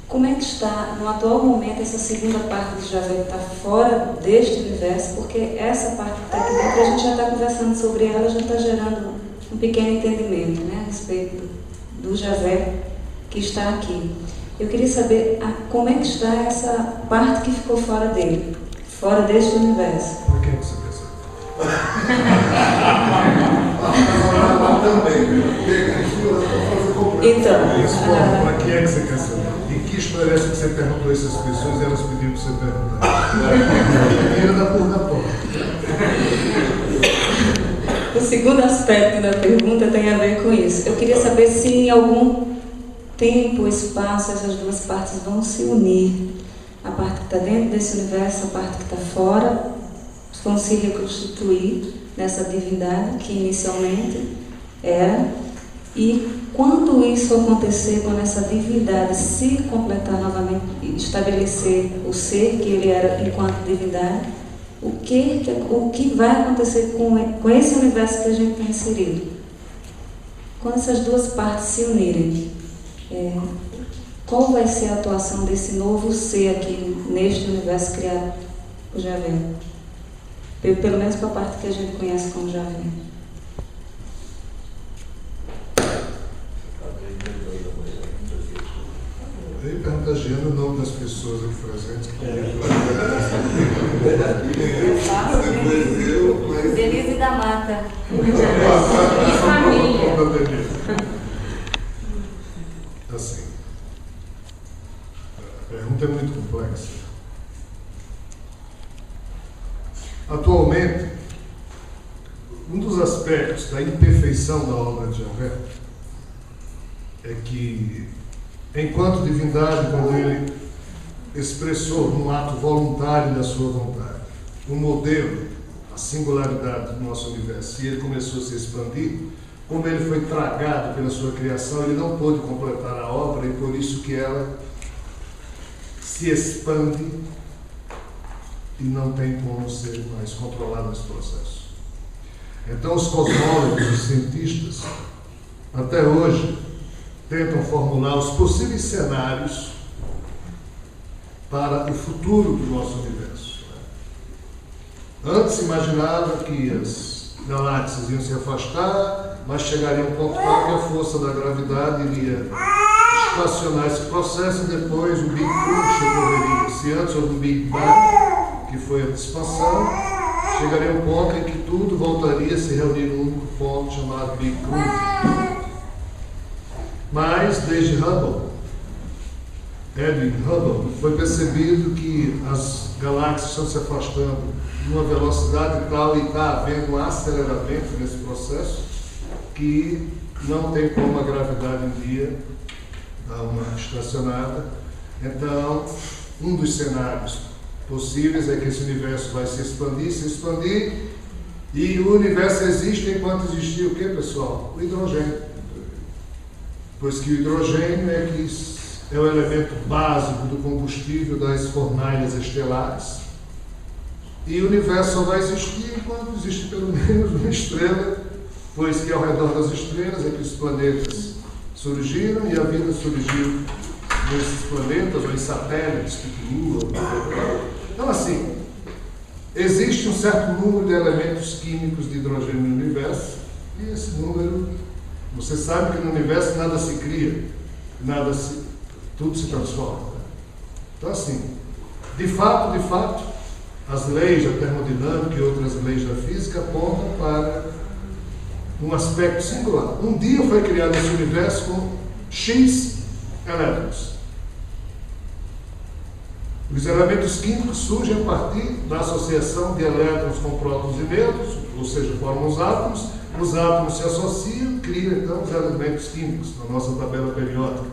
como é que está, no atual momento, essa segunda parte de Javé que está fora deste universo? Porque essa parte que está aqui dentro, a gente já está conversando sobre ela, já está gerando um pequeno entendimento, né, a respeito do Javé que está aqui. Eu queria saber como é que está essa parte que ficou fora dele, fora deste universo. Por que você quer saber? Então, para que é que você quer saber? E que história é essa que você perguntou a essas pessoas e elas pediram para você perguntar? Tira da porra da porta. o segundo aspecto da pergunta tem a ver com isso. Eu queria saber se em algum tempo, espaço, essas duas partes vão se unir. A parte que está dentro desse universo, a parte que está fora, vão se reconstituir nessa divindade que inicialmente era. E quando isso acontecer, quando essa divindade se completar novamente e estabelecer o ser que ele era enquanto divindade, o que vai acontecer com esse universo que a gente tem inserido? Quando essas duas partes se unirem, qual vai ser a atuação desse novo ser aqui neste universo criado por Javé? Pelo menos para a parte que a gente conhece como Javé. Aí perguntagiando o nome das pessoas aqui presentes. Eu faço Denise da Mata. E família. Assim, a pergunta é muito complexa. Atualmente, um dos aspectos da imperfeição da obra de Javé é que, enquanto divindade, quando ele expressou num ato voluntário da sua vontade o modelo, a singularidade do nosso universo, e ele começou a se expandir, como ele foi tragado pela sua criação, ele não pôde completar a obra, e por isso que ela se expande e não tem como ser mais controlada nesse processo. Então os cosmólogos, os cientistas, até hoje, tentam formular os possíveis cenários para o futuro do nosso universo. Antes se imaginava que as galáxias iam se afastar, mas chegaria um ponto tal que a força da gravidade iria estacionar esse processo e depois o Big Crunch ocorreria. Se antes houve um Big Bang, que foi a expansão, chegaria um ponto em que tudo voltaria a se reunir num único ponto chamado Big Crunch. Mas, desde Edwin Hubble, foi percebido que as galáxias estão se afastando numa velocidade tal e está havendo um aceleramento nesse processo que não tem como a gravidade um dia dar uma estacionada. Então, um dos cenários possíveis é que esse universo vai se expandir, e o universo existe enquanto existir o que, pessoal? O hidrogênio. Pois que o hidrogênio é o elemento básico do combustível das fornalhas estelares. E o universo só vai existir enquanto existe pelo menos uma estrela, pois que ao redor das estrelas é que os planetas surgiram e a vida surgiu nesses planetas ou em satélites que Lua. Então, assim, existe um certo número de elementos químicos de hidrogênio no universo, e esse número, você sabe que no universo nada se cria, tudo se transforma. Então, assim, de fato, as leis da termodinâmica e outras leis da física apontam para um aspecto singular. Um dia foi criado esse universo com X elétrons. Os elementos químicos surgem a partir da associação de elétrons com prótons e nêutrons, ou seja, formam os átomos se associam, criam então os elementos químicos na nossa tabela periódica.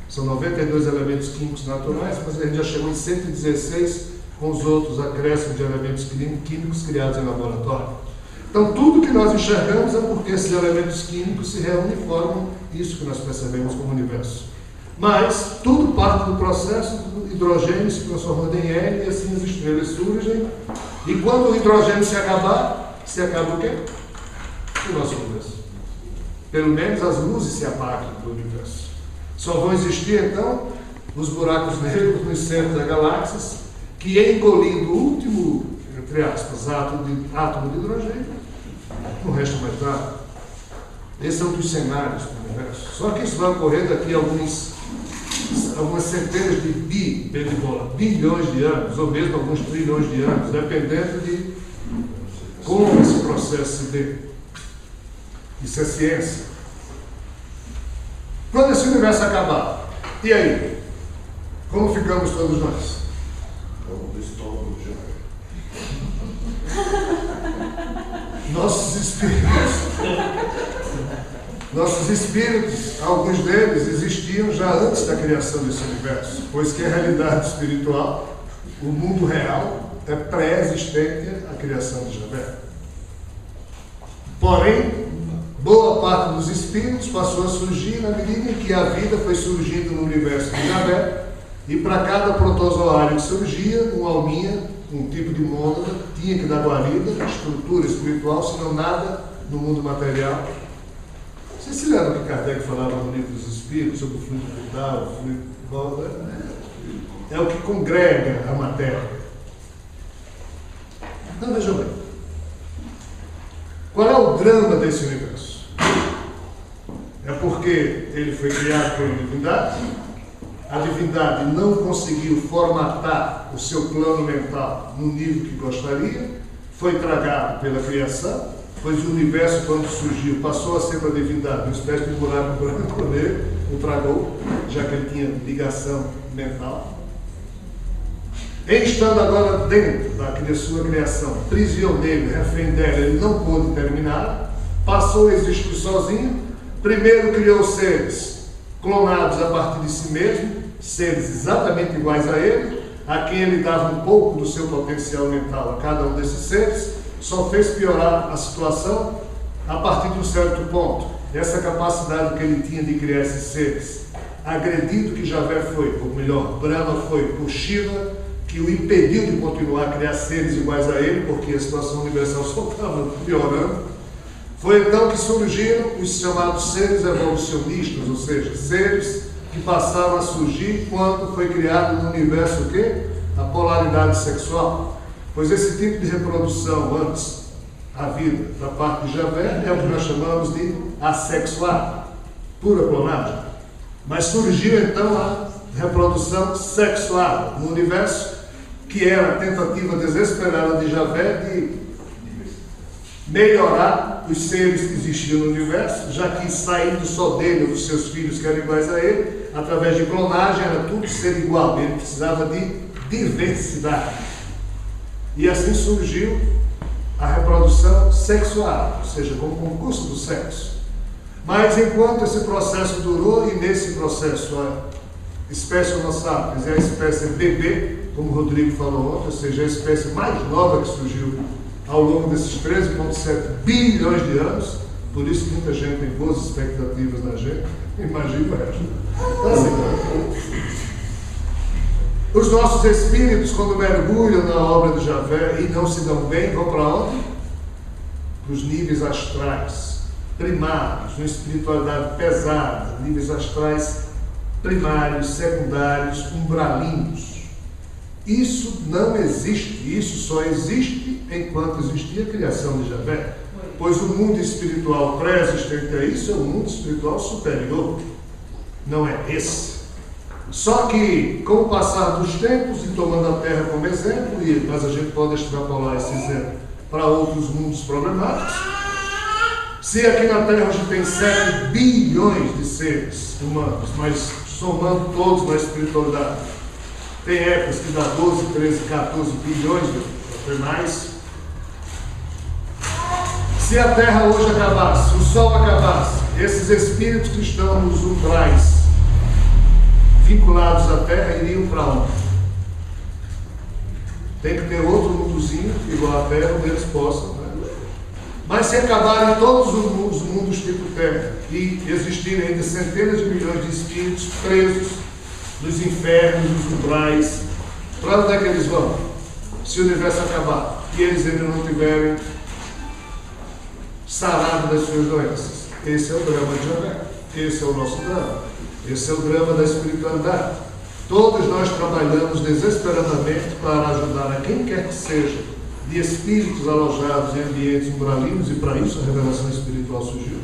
São 92 elementos químicos naturais, mas a gente já chegou em 116 com os outros acréscimos de elementos químicos criados em laboratório. Então, tudo que nós enxergamos é porque esses elementos químicos se reúnem e formam isso que nós percebemos como universo. Mas tudo parte do processo do hidrogênio se transformando em hélio, e assim as estrelas surgem. E quando o hidrogênio se acaba o quê? O nosso universo. Pelo menos as luzes se apagam do universo. Só vão existir, então, os buracos negros nos centros das galáxias, que engolindo o último, entre aspas, átomo de hidrogênio, não resta mais nada. Esse é um dos cenários do universo. Só que isso vai ocorrer daqui a alguns algumas centenas de bilhões de anos, ou mesmo alguns trilhões de anos, dependendo de como esse processo se dê. Isso é ciência. Quando esse universo acabar, e aí? Como ficamos todos nós? Como do estômago de Nossos espíritos, alguns deles existiam já antes da criação desse universo, pois que a realidade espiritual, o mundo real, é pré-existente à criação de Javé. Porém, boa parte dos espíritos passou a surgir na medida em que a vida foi surgindo no universo de Javé, e para cada protozoário que surgia, uma alminha, um tipo de mônada, tinha que dar guarida, estrutura espiritual, senão nada no mundo material. Vocês se lembram que Kardec falava no Livro dos Espíritos sobre o fluido vital, o fluido moda? É o que congrega a matéria. Então vejam bem. Qual é o drama desse universo? É porque ele foi criado por uma divindade, a divindade não conseguiu formatar o seu plano mental no nível que gostaria, foi tragado pela criação, pois o universo, quando surgiu, passou a ser para a divindade uma espécie de buraco branco nele, o tragou, já que ele tinha ligação mental. E estando agora dentro da sua criação, prisioneiro, refém dela, ele não pôde terminar, passou a existir sozinho. Primeiro criou seres clonados a partir de si mesmo, seres exatamente iguais a ele, a quem ele dava um pouco do seu potencial mental a cada um desses seres, só fez piorar a situação a partir de um certo ponto. Essa capacidade que ele tinha de criar esses seres, agredido que Javé foi, ou melhor, Brahma foi por Shiva, que o impediu de continuar a criar seres iguais a ele, porque a situação universal só estava piorando. Foi então que surgiram os chamados seres evolucionistas, ou seja, seres que passaram a surgir quando foi criado no universo o quê? A polaridade sexual. Pois esse tipo de reprodução antes, a vida da parte de Javé, é o que nós chamamos de assexuado, pura clonagem. Mas surgiu então a reprodução sexuada no universo, que era a tentativa desesperada de Javé de melhorar os seres que existiam no universo, já que saindo só dele ou dos seus filhos que eram iguais a ele, através de clonagem era tudo ser igual, ele precisava de diversidade. E assim surgiu a reprodução sexual, ou seja, como concurso do sexo. Mas enquanto esse processo durou, e nesse processo a espécie Homo sapiens é a espécie bebê, como o Rodrigo falou ontem, ou seja, a espécie mais nova que surgiu ao longo desses 13,7 bilhões de anos, por isso que muita gente tem boas expectativas na gente, imagina o resto. Então, assim, os nossos espíritos, quando mergulham na obra de Javé e não se dão bem, vão para onde? Para os níveis astrais primários, uma espiritualidade pesada, níveis astrais primários, secundários, umbralinos. Isso não existe, isso só existe enquanto existia a criação de Javé, pois o mundo espiritual pré-existente a isso é o mundo espiritual superior, não é esse. Só que, com o passar dos tempos, e tomando a Terra como exemplo, mas a gente pode extrapolar esse exemplo para outros mundos problemáticos, se aqui na Terra hoje tem 7 bilhões de seres humanos, mas somando todos na espiritualidade, tem épocas que dá 12, 13, 14 bilhões, até mais. Se a Terra hoje acabasse, o Sol acabasse, esses espíritos que estão nos umbrais vinculados à Terra iriam para onde? Tem que ter outro mundozinho igual à Terra, onde eles possam, né? Mas se acabarem todos os mundos tipo Terra e existirem ainda centenas de milhões de espíritos presos nos infernos, nos umbrais, para onde é que eles vão? Se o universo acabar e eles ainda não tiverem sarado das suas doenças. Esse é o drama de Javé. Esse é o nosso drama. Esse é o drama da espiritualidade. Todos nós trabalhamos desesperadamente para ajudar a quem quer que seja de espíritos alojados em ambientes umbralinos, e para isso a revelação espiritual surgiu.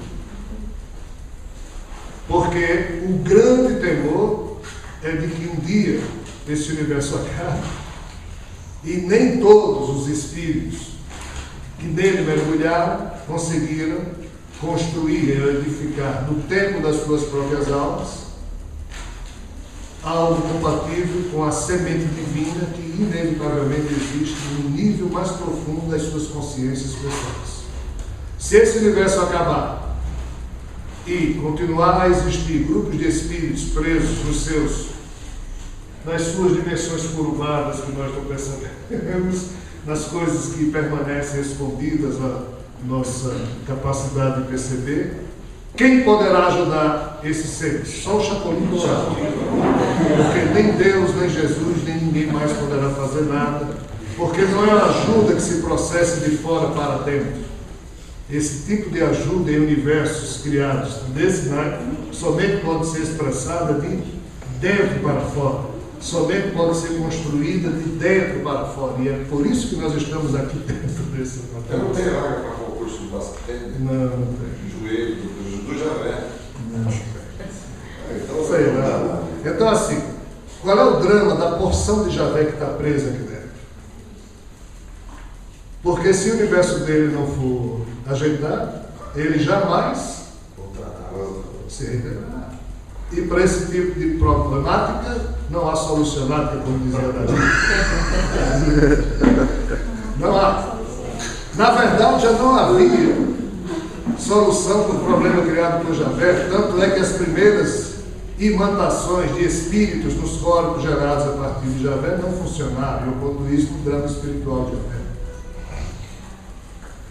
Porque o grande temor é de que um dia esse universo acabe e nem todos os espíritos que nele mergulharam conseguiram construir e edificar no tempo das suas próprias almas algo compatível com a semente divina que inevitavelmente existe no nível mais profundo das suas consciências pessoais. Se esse universo acabar e continuar a existir grupos de espíritos presos nas suas dimensões curvadas que nós não percebemos, nas coisas que permanecem escondidas à nossa capacidade de perceber, quem poderá ajudar esses seres? Só o Chapolin Colorado. Porque nem Deus, nem Jesus, nem ninguém mais poderá fazer nada, porque não é a ajuda que se processa de fora para dentro. Esse tipo de ajuda em universos criados desse naipe somente pode ser expressada de dentro para fora, somente pode ser construída de dentro para fora, e é por isso que nós estamos aqui dentro desse Eu não tenho água para concurso de basquete? Não tem. Joelho, do Javé. Não. Então, Sei lá. Então, assim, qual é o drama da porção de Javé que está presa aqui dentro? Porque se o universo dele não for ajeitado, ele jamais se revelará. E para esse tipo de problemática, não há solucionática, como dizia Davi. Não há. Na verdade, já não havia solução para o problema criado por Javé, tanto é que as primeiras imantações de espíritos nos corpos gerados a partir de Javé não funcionaram. Eu conto isso no drama espiritual de Javé.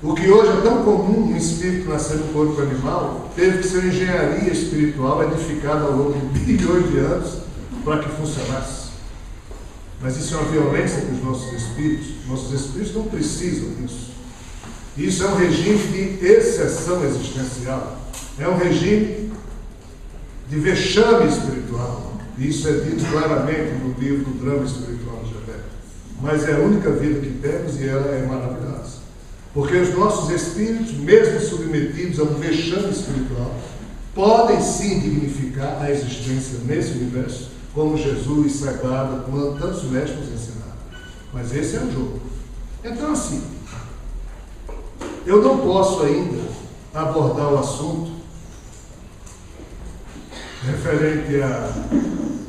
O que hoje é tão comum no espírito nascer no corpo animal, teve que ser engenharia espiritual edificada ao longo de bilhões de anos para que funcionasse. Mas isso é uma violência para os nossos espíritos. Nossos espíritos não precisam disso. Isso é um regime de exceção existencial. É um regime de vexame espiritual. E isso é dito claramente no livro do Drama Espiritual de Javé. Mas é a única vida que temos e ela é maravilhosa. Porque os nossos espíritos, mesmo submetidos a um vexame espiritual, podem sim dignificar a existência nesse universo, como Jesus, Sagrada, como tantos mestres nos ensinaram. Mas esse é o jogo. Então, assim, eu não posso ainda abordar o assunto referente a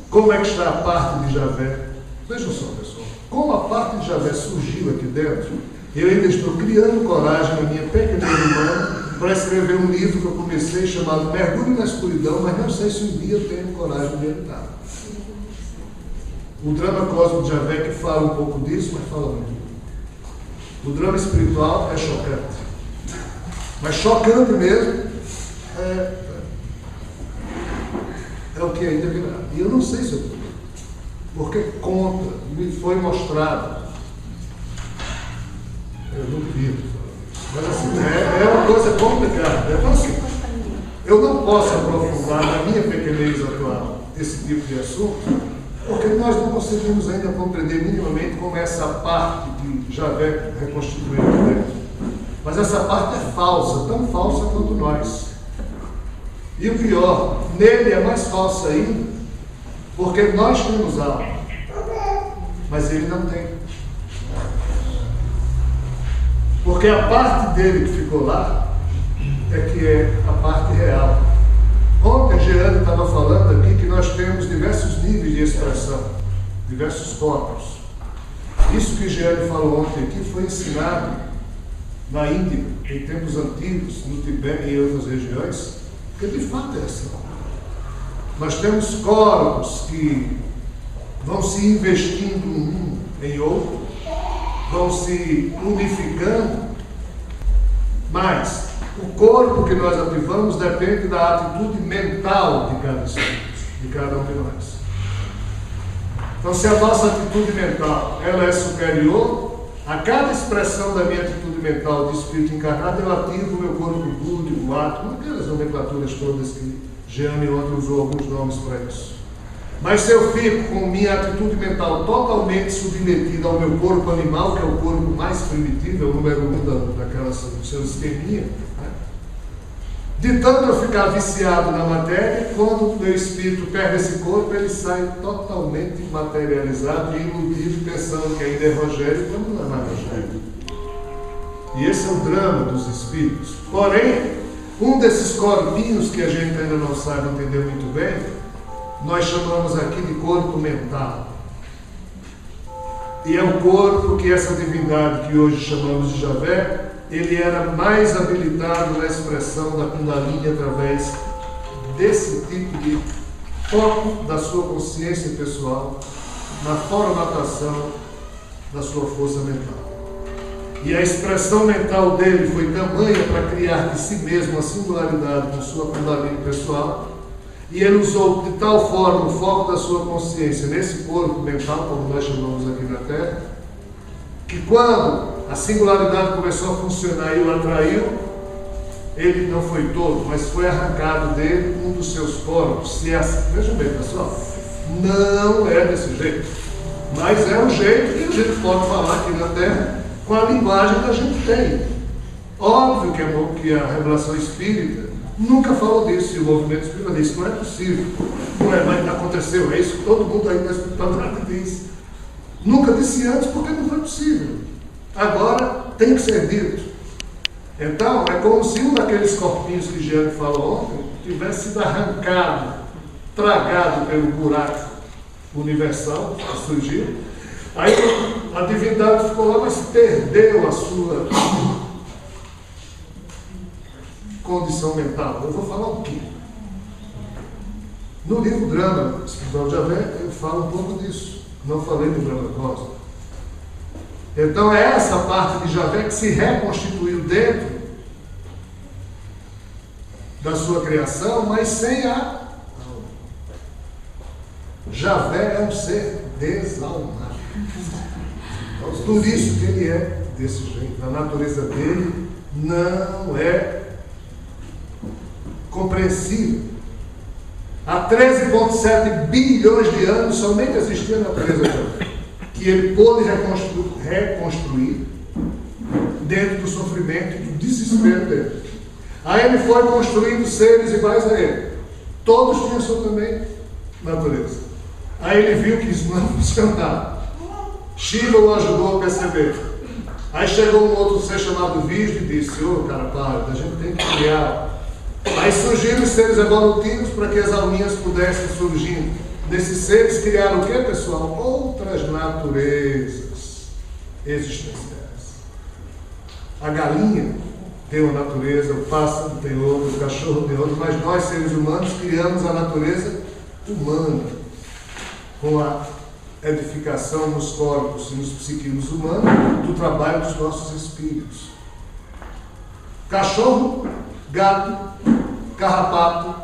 como é que está a parte de Javé. Vejam só, pessoal, como a parte de Javé surgiu aqui dentro, eu ainda estou criando coragem na minha pequena irmã para escrever um livro que eu comecei chamado Mergulho na Escuridão, mas não sei se um dia eu tenho coragem de editar. O drama cósmico de Javé que fala um pouco disso, mas fala muito. O drama espiritual é chocante. Mas chocante mesmo é o que ainda virá. E eu não sei se eu estou. Porque conta, me foi mostrado. Eu não duvido. Mas assim, é uma coisa complicada. Então assim, eu não posso aprofundar na minha pequenez atual esse tipo de assunto, porque nós não conseguimos ainda compreender minimamente como essa parte de Javé reconstituiu aqui dentro. Mas essa parte é falsa, tão falsa quanto nós. E o pior, nele é mais falso ainda, porque nós temos alma, mas ele não tem. Porque a parte dele que ficou lá é que é a parte real. Ontem a Jeane estava falando aqui que nós temos diversos níveis de expressão, diversos corpos. Isso que Jeane falou ontem aqui foi ensinado na Índia, em tempos antigos, no Tibete e em outras regiões, porque de fato é assim. Nós temos corpos que vão se investindo um em outro, vão se unificando, mas o corpo que nós ativamos depende da atitude mental de cada espírito, de cada um de nós. Então, se a nossa atitude mental ela é superior, a cada expressão da minha atitude mental de espírito encarnado, eu ativo o meu corpo búdico, o átomo, aquelas nomenclaturas todas que Jeane ontem usou alguns nomes para isso. Mas se eu fico com minha atitude mental totalmente submetida ao meu corpo animal, que é o corpo mais primitivo, é o número 1 daquela seu esqueminha, né? De tanto eu ficar viciado na matéria, quando o meu espírito perde esse corpo, ele sai totalmente materializado e iludido, pensando que ainda é Rogério, quando não é mais Rogério. E esse é o drama dos espíritos. Porém, um desses corpinhos que a gente ainda não sabe entender muito bem, nós chamamos aqui de corpo mental. E é o corpo que essa divindade que hoje chamamos de Javé, ele era mais habilitado na expressão da Kundalini através desse tipo de foco da sua consciência pessoal, na formatação da sua força mental. E a expressão mental dele foi tamanha para criar de si mesmo uma singularidade com sua Kundalini pessoal, e ele usou de tal forma o foco da sua consciência nesse corpo mental, como nós chamamos aqui na Terra, que quando a singularidade começou a funcionar e o atraiu, ele não foi todo, mas foi arrancado dele um dos seus corpos. Se é assim, vejam bem, pessoal, não é desse jeito, mas é um jeito que a gente pode falar aqui na Terra com a linguagem que a gente tem. Óbvio que a revelação espírita nunca falou disso, e o movimento espírita disse, não é possível, não é, mas aconteceu, é isso que todo mundo aí na espiritualidade diz. Nunca disse antes porque não foi possível. Agora tem que ser dito. Então, é como se um daqueles corpinhos que Jean falou ontem tivesse sido arrancado, tragado pelo buraco universal que surgiu. Aí a divindade ficou lá, mas perdeu a sua condição mental. Eu vou falar um pouquinho. No livro Drama Espiritual de Javé, eu falo um pouco disso. Não falei do drama cósmico. Então é essa parte de Javé que se reconstituiu dentro da sua criação, mas sem a alma. Javé é um ser desalmado. Por isso que ele é desse jeito. A natureza dele não é compreensível. Há 13,7 bilhões de anos somente existia a natureza dele, que ele pôde reconstruir dentro do sofrimento e do desespero dele. Aí ele foi construindo seres iguais a ele. Todos tinham sua também natureza. Aí ele viu que isso não funcionava. Shiva o ajudou a perceber. Aí chegou um outro ser chamado Vishnu e disse, cara, para, a gente tem que criar. Aí surgiram os seres evolutivos para que as alminhas pudessem surgir. Desses seres criaram o que, pessoal? Outras naturezas existenciais. A galinha tem uma natureza, o pássaro tem outra, o cachorro tem outra, mas nós, seres humanos, criamos a natureza humana, com a edificação nos corpos e nos psiquismos humanos do trabalho dos nossos espíritos. Cachorro, gato, carrapato,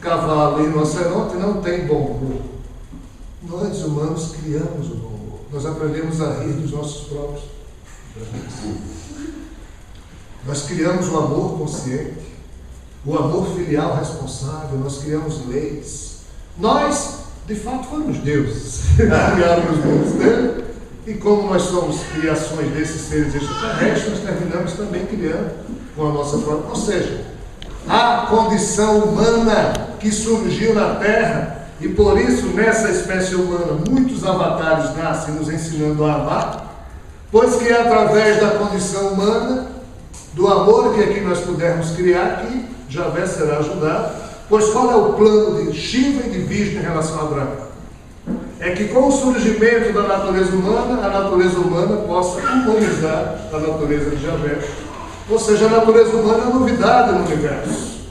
cavalo e rinoceronte não tem bom humor. Nós, humanos, criamos o bom humor. Nós aprendemos a rir dos nossos próprios. Nós criamos o amor consciente, o amor filial responsável, nós criamos leis. Nós, de fato, fomos deuses. Criaram os mundos dele. E como nós somos criações desses seres extraterrestres, nós terminamos também criando com a nossa própria. Ou seja, a condição humana que surgiu na Terra, e por isso nessa espécie humana muitos avatares nascem nos ensinando a amar, pois que é através da condição humana, do amor que aqui nós pudermos criar, que Javé será ajudado. Pois qual é o plano de Shiva e de Vishnu em relação a Brahma? É que com o surgimento da natureza humana, a natureza humana possa humanizar a natureza de Javé. Ou seja, a natureza humana é novidade no universo.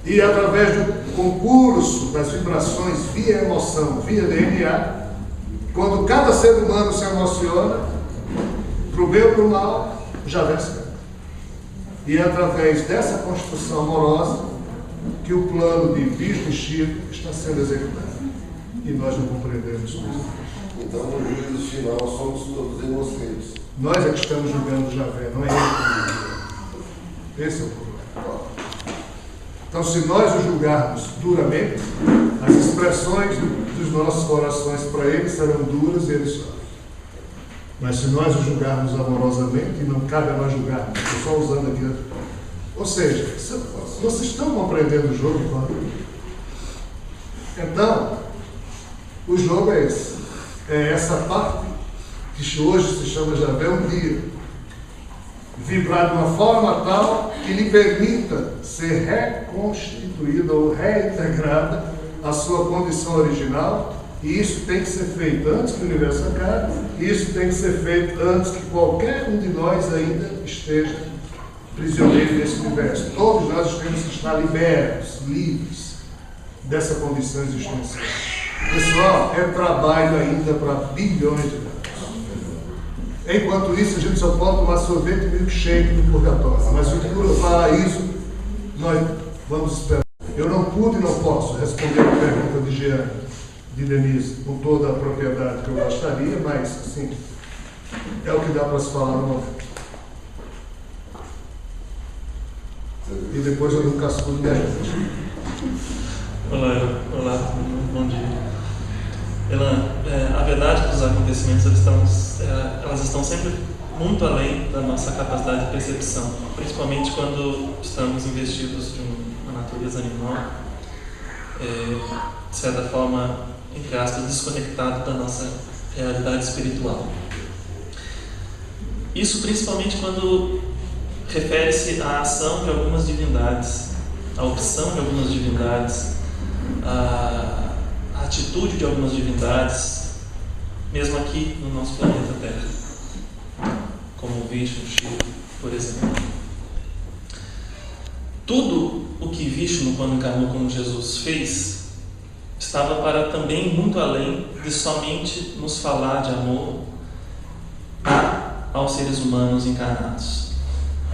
E através do concurso das vibrações via emoção, via DNA, quando cada ser humano se emociona, para o bem ou para o mal, Javé se canta. E é através dessa construção amorosa que o plano de Vishnu e Shiva está sendo executado. E nós não compreendemos isso. Então, no juízo final, somos todos inocentes. Nós é que estamos julgando Javé, não é ele. Esse é o problema. Então, se nós o julgarmos duramente, as expressões dos nossos corações para ele serão duras e ele sofre. Mas se nós o julgarmos amorosamente, e não cabe a nós julgarmos, estou só usando aqui Ou seja, vocês estão compreendendo o jogo, mano? Então, o jogo é esse. É essa parte que hoje se chama Javé um dia. Vibrar de uma forma tal que lhe permita ser reconstituída ou reintegrada à sua condição original. E isso tem que ser feito antes que o universo acabe. E isso tem que ser feito antes que qualquer um de nós ainda esteja prisioneiro desse universo. Todos nós temos que estar libertos, livres dessa condição existencial. Pessoal, é trabalho ainda para bilhões de anos. Enquanto isso, a gente só pode tomar sorvete e milkshake no purgatório. Mas o que no paraíso, nós vamos esperar. Eu não pude e não posso responder a pergunta de Jean, de Denise, com toda a propriedade que eu gostaria, mas, assim, é o que dá para se falar no momento. E depois eu dou um cascudo de gente. Olá, bom dia. A verdade dos acontecimentos elas estão sempre muito além da nossa capacidade de percepção, principalmente quando estamos investidos de uma natureza animal, de certa forma, entre aspas, desconectado da nossa realidade espiritual. Isso principalmente quando refere-se à ação de algumas divindades, à opção de algumas divindades, à atitude de algumas divindades, mesmo aqui no nosso planeta Terra, como o Vishnu, Shiva, por exemplo. Tudo o que Vishnu, quando encarnou como Jesus, fez, estava para também muito além de somente nos falar de amor aos seres humanos encarnados.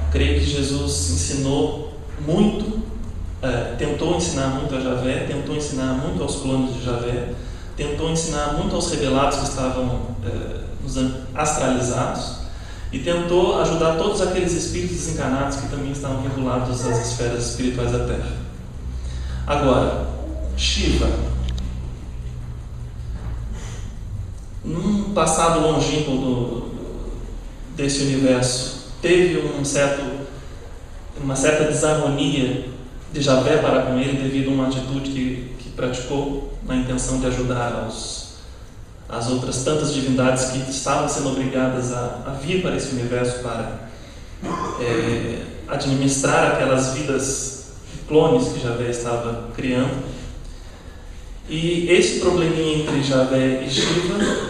Creio que Jesus ensinou muito, tentou ensinar muito a Javé, tentou ensinar muito aos clones de Javé, tentou ensinar muito aos rebelados que estavam astralizados e tentou ajudar todos aqueles espíritos desencarnados que também estavam vinculados às esferas espirituais da Terra. Agora, Shiva, num passado longínquo desse universo, teve uma certa desarmonia de Javé para com ele devido a uma atitude que praticou na intenção de ajudar as outras tantas divindades que estavam sendo obrigadas a vir para esse universo para administrar aquelas vidas de clones que Javé estava criando. E esse probleminha entre Javé e Shiva,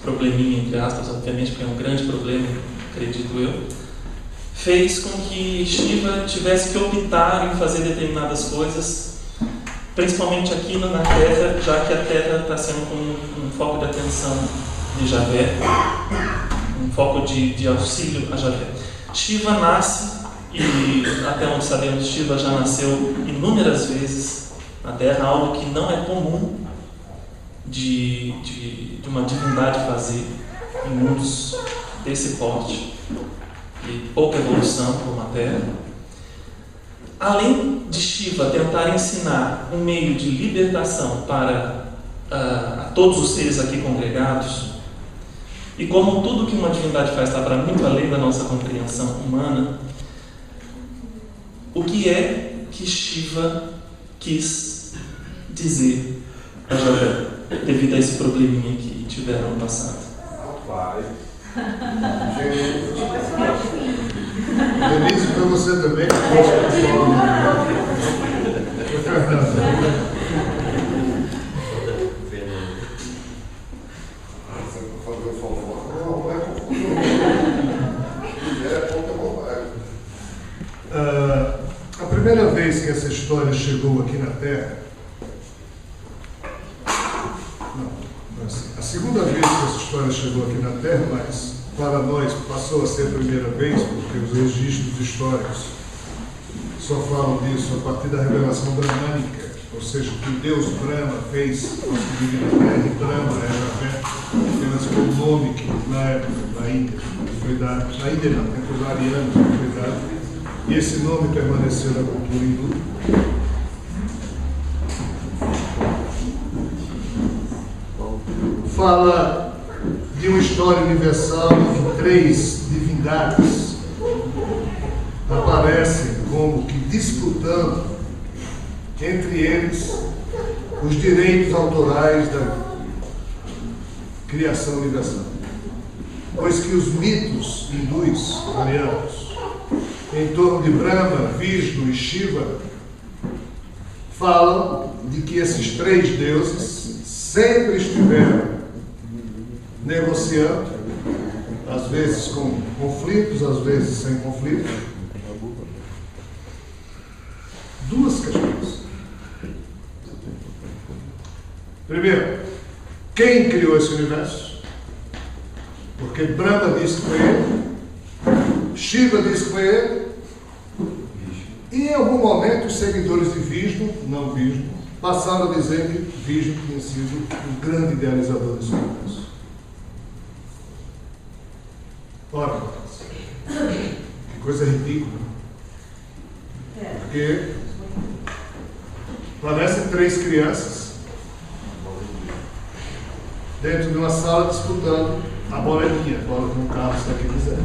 probleminha entre aspas, obviamente, porque é um grande problema, acredito eu, fez com que Shiva tivesse que optar em fazer determinadas coisas, principalmente aqui na Terra, já que a Terra está sendo um foco de atenção de Javé, um foco de auxílio a Javé. Shiva nasce, e até onde sabemos, Shiva já nasceu inúmeras vezes na Terra, algo que não é comum de uma divindade fazer em mundos desse porte, e pouca evolução como a Terra. Além de Shiva tentar ensinar um meio de libertação para a todos os seres aqui congregados, e como tudo que uma divindade faz está para muito além da nossa compreensão humana, o que é que Shiva quis dizer a Javé devido a esse probleminha que tiveram no passado? Rapaz. Denise, para você também. A primeira vez que essa história chegou aqui na Terra, a segunda vez que essa história chegou aqui na Terra, mas para nós passou a ser a primeira vez, porque os registros históricos só falam disso a partir da revelação brahmânica, ou seja, que Deus Brahma fez a divina terra, e Brahma era apenas como nome que na época, na Índia, foi dado, na Índia não, entre os arianos foi dado, e esse nome permaneceu na cultura hindu. Fala de uma história universal em que 3 divindades aparecem como que disputando entre eles os direitos autorais da criação universal. Pois que os mitos hindus, variados, em torno de Brahma, Vishnu e Shiva, falam de que esses três deuses sempre estiveram negociando, às vezes com conflitos, às vezes sem conflitos. Duas questões. Primeiro, quem criou esse universo? Porque Brahma diz que foi ele, Shiva diz que foi ele, e em algum momento os seguidores de Vishnu, não Vishnu, passaram a dizer que Vishnu tinha sido o grande idealizador desse universo. Ora, que coisa ridícula. Porque parecem três crianças dentro de uma sala disputando a bolinha, a bola que um carro está aqui dizendo.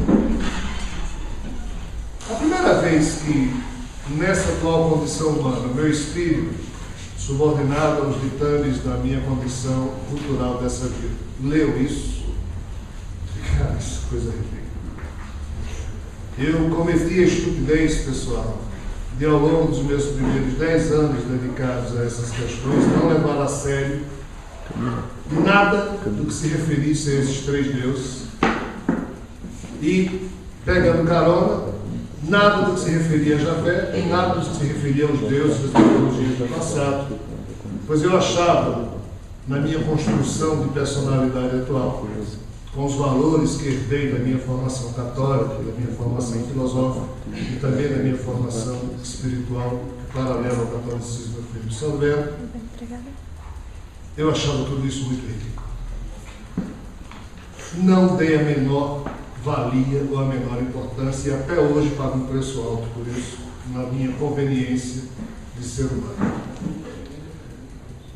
A primeira vez que, nessa atual condição humana, meu espírito, subordinado aos ditames da minha condição cultural dessa vida, leu isso, cara, isso é coisa ridícula. Eu cometi a estupidez, pessoal, de ao longo dos meus primeiros 10 anos dedicados a essas questões, não levar a sério nada do que se referisse a esses três deuses e, pegando carona, nada do que se referia a Javé e nada do que se referia aos deuses das mitologias do passado, pois eu achava, na minha construção de personalidade atual, com os valores que herdei da minha formação católica, da minha formação filosófica e também da minha formação espiritual, paralela ao catolicismo do Filho de São Bento, eu achava tudo isso muito ridículo. Não dei a menor valia ou a menor importância e até hoje pago um preço alto por isso, na minha conveniência de ser humano.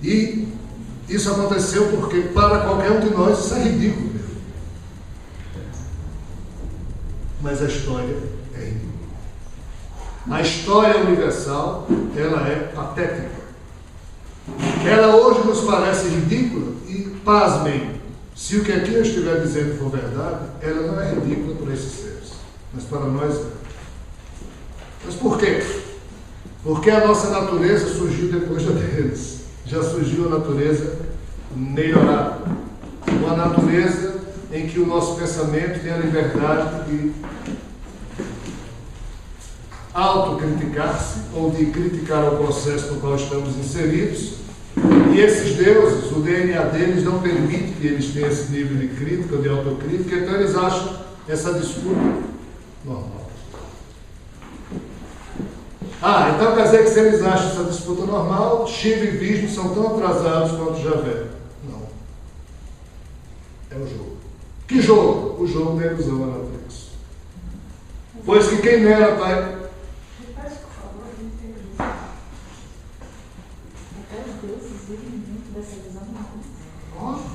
E isso aconteceu porque para qualquer um de nós isso é ridículo mesmo. Mas a história é ridícula. A história universal, ela é patética. Ela hoje nos parece ridícula e, pasmem, se o que aqui eu estiver dizendo for verdade, ela não é ridícula para esses seres, mas para nós é. Mas por quê? Porque a nossa natureza surgiu depois da deles. Já surgiu a natureza melhorada. Uma natureza em que o nosso pensamento tem a liberdade de autocriticar-se ou de criticar o processo no qual estamos inseridos. E esses deuses, o DNA deles não permite que eles tenham esse nível de crítica ou de autocrítica, então eles acham essa disputa normal. Então quer dizer que se eles acham essa disputa normal, Shiva e Vishnu são tão atrasados quanto Javé. Não. É o jogo. Que jogo? O jogo da ilusão da Matrix. Pois que quem nela vai... Óbvio.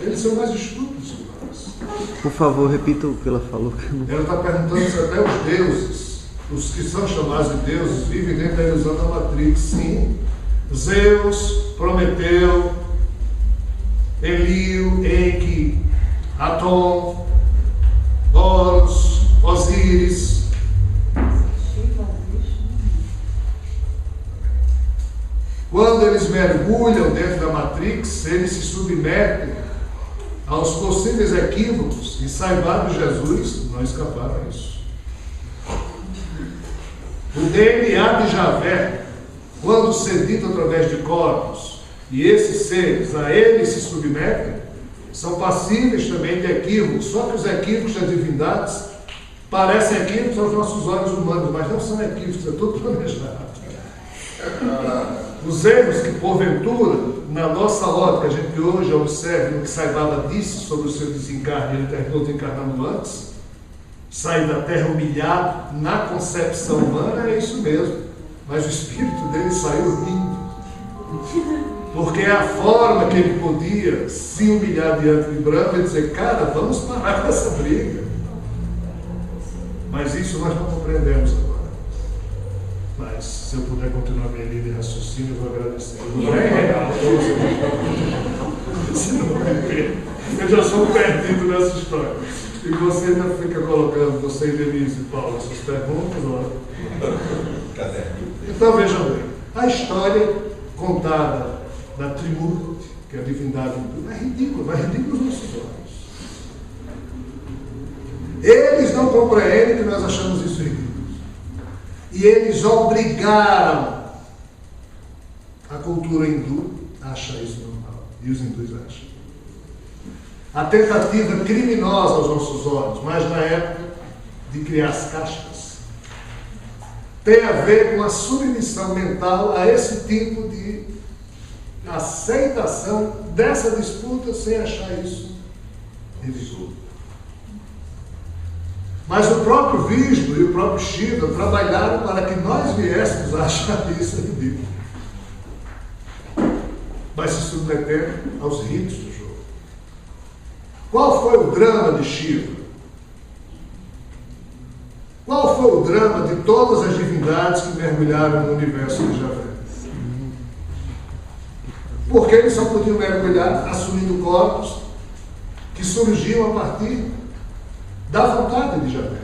Eles são mais estúpidos que nós. Por favor, repita o que ela falou. Ela está perguntando se até os deuses, os que são chamados de deuses, vivem dentro da ilusão da Matrix. Sim. Zeus, Prometeu, Elio, Enki, Atom, Horus, Osíris. Quando eles mergulham dentro da Matrix, eles se submetem aos possíveis equívocos e, saibado Jesus, não escaparam a isso. O DNA de Javé, quando sedito através de corpos, e esses seres a eles se submetem, são passíveis também de equívocos, só que os equívocos das divindades parecem equívocos aos nossos olhos humanos, mas não são equívocos, é tudo planejado. Os erros que, porventura, na nossa ótica, a gente hoje observa no que Saibaba disse sobre o seu desencarne, ele terminou desencarnando antes, sair da terra humilhado na concepção humana, é isso mesmo. Mas o espírito dele saiu rindo. Porque é a forma que ele podia se humilhar diante de Brahma e dizer, cara, vamos parar com essa briga. Mas isso nós não compreendemos agora. Se eu puder continuar minha linha de raciocínio, eu vou agradecer. Não é real, eu já sou perdido nessa história. E você ainda fica colocando, você e Denise e Paulo, essas perguntas, olha. Então vejam bem, a história contada da Trimurti, que é a divindade hindu, é ridícula, mas ridícula aos nossos olhos. Eles não compreendem que nós achamos isso ridículo. E eles obrigaram a cultura hindu a achar isso normal. E os hindus acham. A tentativa criminosa aos nossos olhos, mas na época de criar as castas, tem a ver com a submissão mental a esse tipo de aceitação dessa disputa sem achar isso ridículo. Mas o próprio Vishnu e o próprio Shiva trabalharam para que nós viéssemos a achar isso ridículo. Mas se submetendo aos ritos do jogo. Qual foi o drama de Shiva? Qual foi o drama de todas as divindades que mergulharam no universo de Javé? Porque eles só podiam mergulhar assumindo corpos que surgiam a partir da vontade de Javé.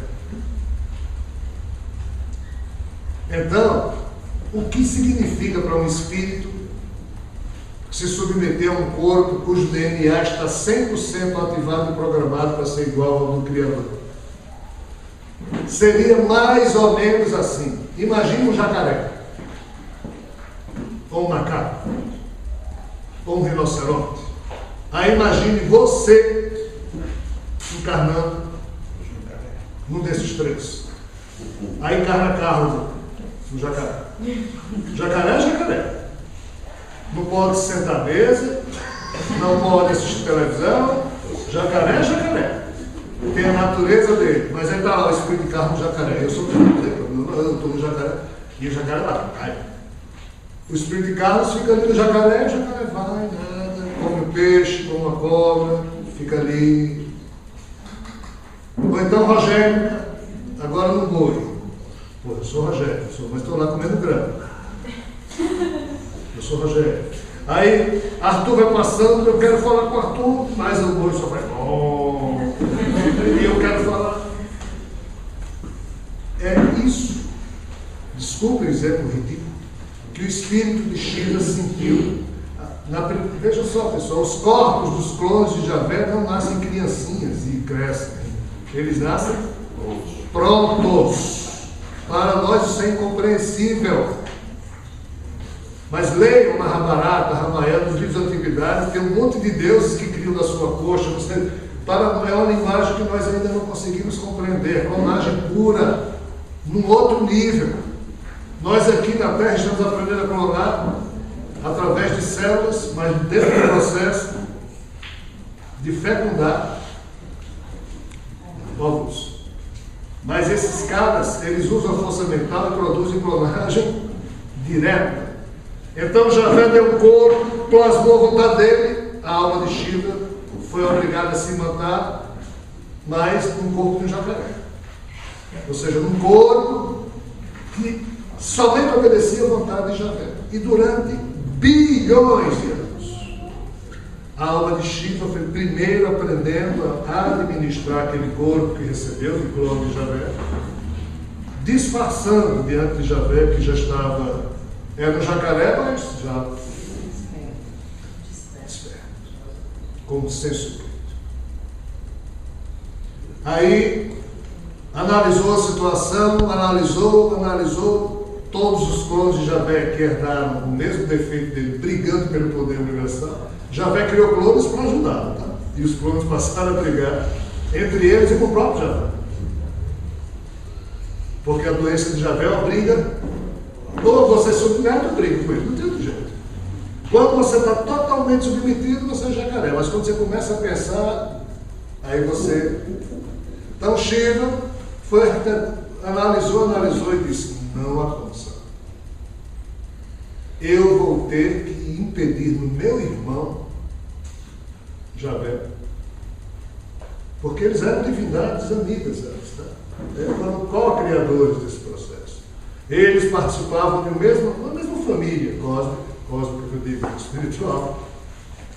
Então, o que significa para um espírito se submeter a um corpo cujo DNA está 100% ativado e programado para ser igual ao do Criador? Seria mais ou menos assim. Imagine um jacaré, ou um macaco, ou um rinoceronte. Aí imagine você encarnando num desses três. Aí encarna carro no jacaré. Jacaré é jacaré. Não pode sentar à mesa, não pode assistir televisão. Jacaré é jacaré. Tem a natureza dele. Mas aí está lá o espírito de carro no jacaré. Eu estou no jacaré. E o jacaré lá, cai. O espírito de Carlos fica ali no jacaré, o jacaré vai, nada, come peixe, come uma cobra, fica ali. Ou então Rogério, agora no boi. Pô, eu sou Rogério, mas estou lá comendo grama. Eu sou Rogério. Aí Arthur vai passando, eu quero falar com Arthur, mas o boi só vai. E eu quero falar. É isso. Desculpem dizer por ridículo. Que o espírito de Shiva sentiu. Veja só, pessoal, os corpos dos clones de Javé não nascem criancinhas e crescem. Eles nascem prontos. Para nós isso é incompreensível. Mas leiam Mahabharata, Ramayana, nos livros da antiguidade, tem um monte de deuses que criam da sua coxa. É uma linguagem que nós ainda não conseguimos compreender. Clonagem pura, num outro nível. Nós aqui na Terra estamos aprendendo a clonar através de células, mas dentro do processo de fecundar óvulos. Mas esses caras, eles usam a força mental e produzem clonagem direta. Então Javé deu um corpo, plasmou a vontade dele, a alma de Shiva foi obrigada a se matar, mas num corpo de um jacaré. Ou seja, num corpo que somente obedecia à vontade de Javé. E durante bilhões de anos, a alma de Shiva foi primeiro aprendendo a administrar aquele corpo que recebeu de clone de Javé, disfarçando diante de Javé que já estava, era um jacaré, mas já desperto, como senso crítico. Aí analisou a situação, analisou todos os clones de Javé que herdaram o mesmo defeito dele, brigando pelo poder universal. Javé criou clones para ajudá-lo, tá? E os clones passaram a brigar entre eles e com o próprio Javé. Porque a doença de Javé obriga, ou você submete ou briga com ele, não tem outro jeito. Quando você está totalmente submetido, você é jacaré, mas quando você começa a pensar, aí você... Então Shiva analisou e disse, não avança. Eu vou ter que impedir no meu irmão Javé, porque eles eram divindades amigas antes, tá? Eles foram co-criadores desse processo. Eles participavam da mesma família cósmica, que eu digo, espiritual.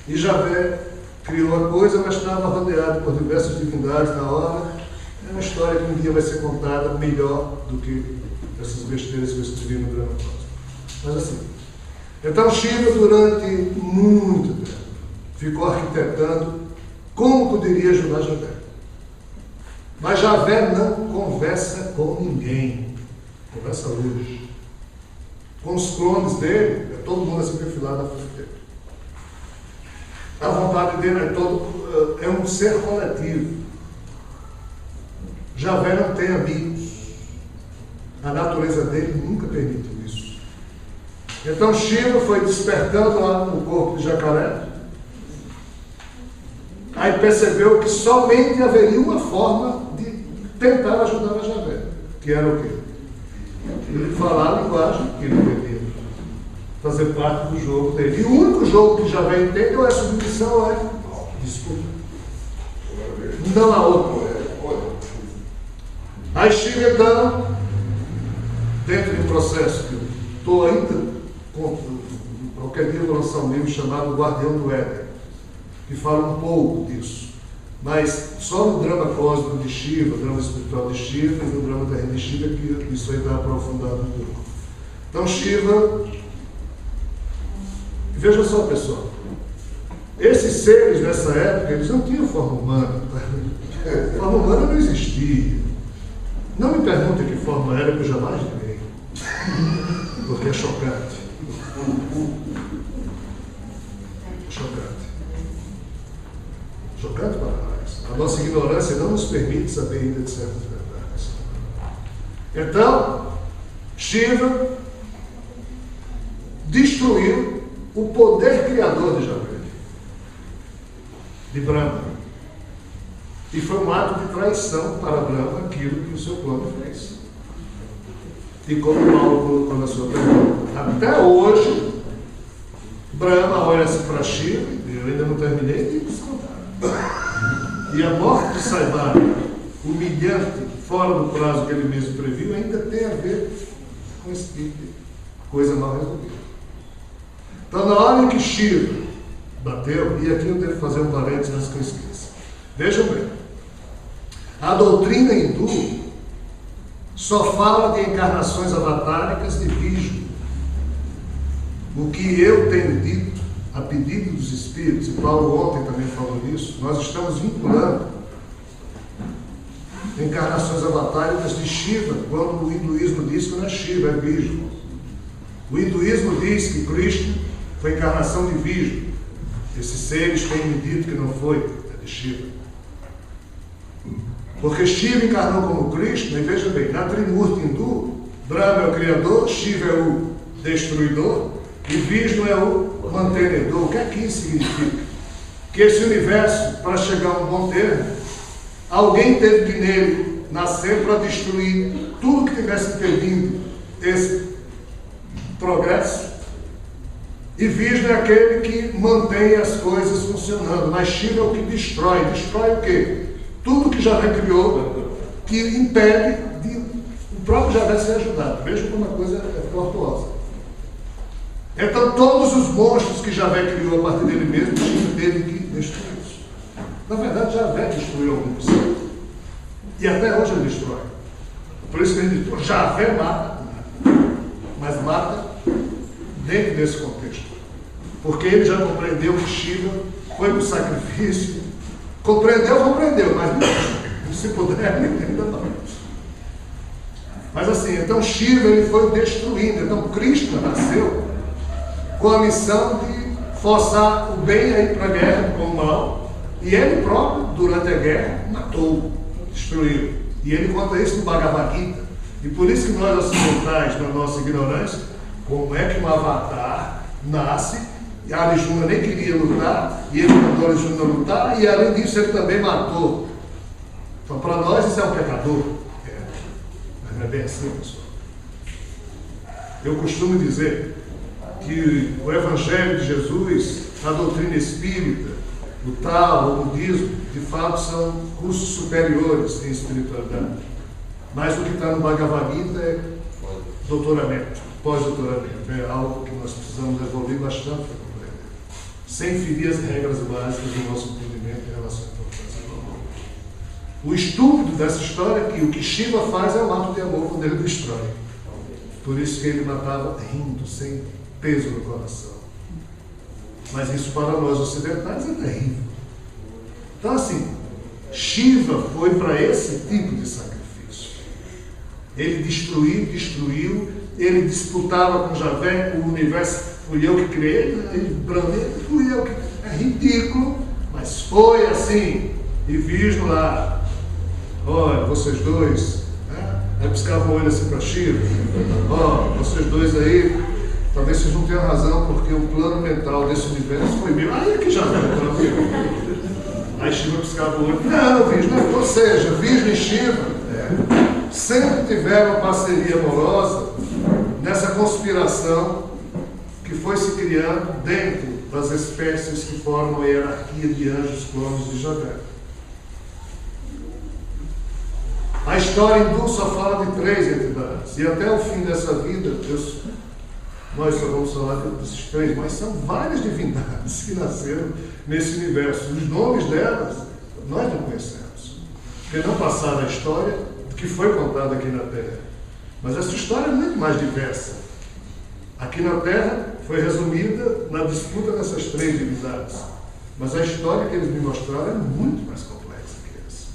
E Javé criou a coisa, mas estava rodeado por diversas divindades na hora. É uma história que um dia vai ser contada melhor do que essas besteiras que eu escrevi no drama cósmico. Mas assim, então Shiva, durante muito tempo, ficou arquitetando como poderia ajudar Javé. Mas Javé não conversa com ninguém. Conversa hoje. Com os clones dele, é todo mundo assim perfilado na frente dele. A vontade dele é um ser coletivo. Javé não tem amigos. A natureza dele nunca permitiu isso. Então Shiva foi despertando lá no corpo de jacaré. Aí percebeu que somente haveria uma forma de tentar ajudar a Javé. Que era o quê? Ele falar a linguagem que ele entendia. Fazer parte do jogo dele. E o único jogo que Javé entendeu é submissão, desculpa. Não há outro. Aí Shiva então, dentro de um processo que eu estou ainda, qualquer dia eu vou lançar um livro chamado Guardião do Éden, que fala um pouco disso. Mas só no drama cósmico de Shiva, drama espiritual de Shiva, e no drama terreno de Shiva, que isso aí está aprofundado um pouco. Então Shiva, veja só pessoal, esses seres nessa época, eles não tinham forma humana. Forma humana não existia. Não me perguntem que forma era, que eu jamais direi. Porque é chocante. Chocante. Chocante para nós. A nossa ignorância não nos permite saber ainda de certas verdades. Então, Shiva destruiu o poder criador de Javé, de Brahma. E foi um ato de traição para Brahma aquilo que o seu plano fez. E como Paulo colocou na sua pergunta, até hoje, Brahma olha-se para Shiva, e eu ainda não terminei de descontar. E a morte de Saibara, humilhante, fora do prazo que ele mesmo previu, ainda tem a ver com esse tipo de coisa mal resolvida. Então, na hora em que Shiva bateu, e aqui eu devo fazer um parênteses antes que eu esqueça. Vejam bem. A doutrina hindu só fala de encarnações avatáricas de Vishnu. O que eu tenho dito, a pedido dos espíritos, e Paulo ontem também falou disso, nós estamos vinculando encarnações avatáricas de Shiva, quando o hinduísmo diz que não é Shiva, é Vishnu. O hinduísmo diz que Krishna foi encarnação de Vishnu. Esses seres têm me dito que não foi, é de Shiva. Porque Shiva encarnou como Krishna, e veja bem, na Trimurti hindu, Brahma é o criador, Shiva é o destruidor, e Vishnu é o mantenedor. O que é que isso significa? Que esse universo, para chegar a um bom termo, alguém teve que nele nascer para destruir tudo que tivesse impedindo esse progresso. E Vishnu é aquele que mantém as coisas funcionando, mas Shiva é o que destrói. Destrói o quê? Tudo que Javé criou, que impede de o próprio Javé ser ajudado. Veja como a coisa é tortuosa. Então, todos os monstros que Javé criou a partir dele mesmo, Shiva teve que destruí-los. Na verdade, Javé destruiu alguns. E até hoje ele destrói. Por isso que ele diz, Javé mata, mas mata dentro desse contexto. Porque ele já compreendeu que Shiva foi para o sacrifício. Compreendeu, mas se puder, ainda não. Mas assim, então Shiva ele foi destruindo. Então Krishna nasceu com a missão de forçar o bem a ir para a guerra com o mal. E ele próprio, durante a guerra, matou, destruiu. E ele conta isso no Bhagavad Gita. E por isso que nós ocidentais, na nossa ignorância, como é que um avatar nasce, e Arjuna nem queria lutar, e ele mandou Arjuna lutar, e além disso ele também matou. Então para nós isso é um pecador. Mas não é bem assim, pessoal. Eu costumo dizer que o Evangelho de Jesus, a doutrina espírita, o Tao, o budismo, de fato são cursos superiores em espiritualidade. Mas o que está no Bhagavad Gita é doutoramento, pós-doutoramento. É algo que nós precisamos evoluir bastante para compreender, sem ferir as regras básicas do nosso entendimento em relação à importância do amor. O estúpido dessa história é que o que Shiva faz é um ato de amor quando ele destrói. Por isso que ele matava rindo, sem peso no coração. Mas isso para nós ocidentais é terrível. Então assim, Shiva foi para esse tipo de sacrifício. Ele destruiu, ele disputava com Javé o universo, fui eu que criei, ele Brahma, fui eu que... É ridículo, mas foi assim. E Vishnu lá, olha, vocês dois, né? Aí piscava o olho assim para Shiva, ó, vocês dois aí, talvez vocês não tenham razão, porque o plano mental desse universo foi meu. Aí é que já vai para mim. Aí Shiva piscava o olho. Não, Vishnu, ou seja, Vishnu e Shiva sempre tiveram uma parceria amorosa nessa conspiração que foi se criando dentro das espécies que formam a hierarquia de anjos clones de Javé. A história hindu só fala de 3 entidades. E até o fim dessa vida, nós só vamos falar desses 3, mas são várias divindades que nasceram nesse universo. Os nomes delas, nós não conhecemos. Porque não passaram a história que foi contada aqui na Terra. Mas essa história é muito mais diversa. Aqui na Terra foi resumida na disputa dessas 3 divindades. Mas a história que eles me mostraram é muito mais complexa que essa.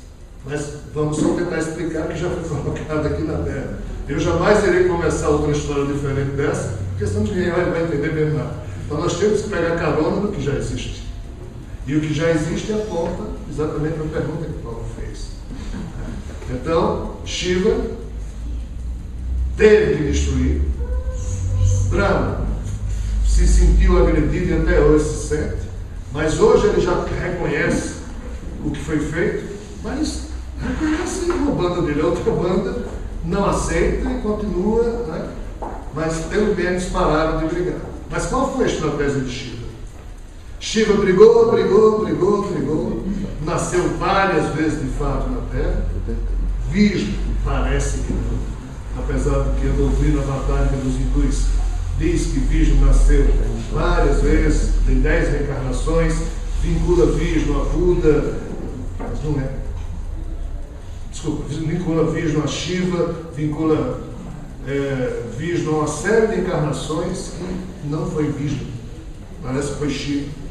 Mas vamos só tentar explicar que já foi colocado aqui na Terra. Eu jamais irei começar outra história diferente dessa, porque senão ninguém vai entender mesmo nada. Então nós temos que pegar carona no que já existe. E o que já existe aponta exatamente a pergunta que Paulo fez. Então, Shiva teve que destruir. Brahma se sentiu agredido e até hoje se sente, mas hoje ele já reconhece o que foi feito, mas reconhece uma banda dele, outra banda não aceita e continua, né? Mas pelo menos pararam de brigar. Mas qual foi a estratégia de Shiva? Shiva brigou, nasceu várias vezes de fato na Terra. Vishnu parece que não, apesar de que a doutrina vatânica dos hindus diz que Vishnu nasceu várias vezes, tem 10 reencarnações, vincula Vishnu a Buda, mas não é. Desculpa, vincula Vishnu a Shiva, vincula Vishnu a uma série de encarnações que não foi Vishnu, parece que foi Shiva.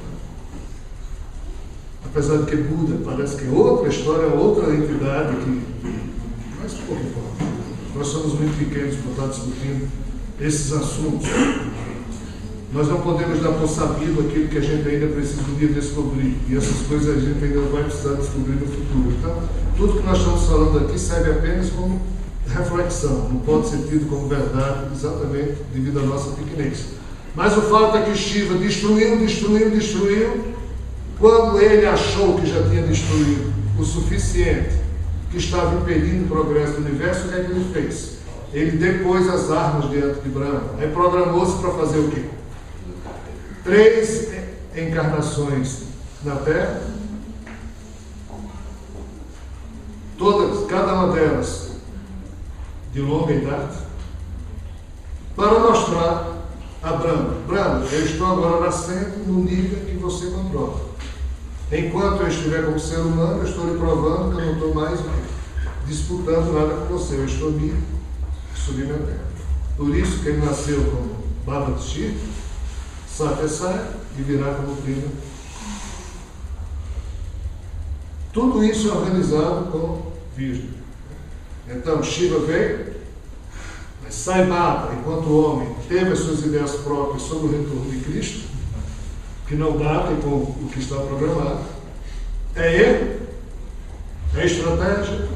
Apesar de que Buda parece que é outra história, outra entidade que... Mas por que nós somos muito pequenos para estar discutindo esses assuntos. Nós não podemos dar por sabido aquilo que a gente ainda precisa um dia descobrir. E essas coisas a gente ainda vai precisar descobrir no futuro. Então, tudo que nós estamos falando aqui serve apenas como reflexão. Não pode ser tido como verdade exatamente devido à nossa pequenez. Mas o fato é que Shiva destruiu. Quando ele achou que já tinha destruído o suficiente, que estava impedindo o progresso do universo, o que é que ele fez? Ele depôs as armas diante de Brahma. Aí programou-se para fazer o quê? 3 encarnações na Terra, todas, cada uma delas de longa idade, para mostrar a Brahma: Brahma, eu estou agora nascendo no nível que você controla. Enquanto eu estiver como ser humano, eu estou lhe provando que eu não estou mais disputando nada com você, eu estou me submetendo. Por isso que ele nasceu como Bhavati, Satyasai, e virá como prima. Tudo isso é organizado com Vishnu. Então Shiva veio, mas Sai Baba, enquanto homem, teve as suas ideias próprias sobre o retorno de Cristo, que não batem com o que está programado. É erro? É estratégia?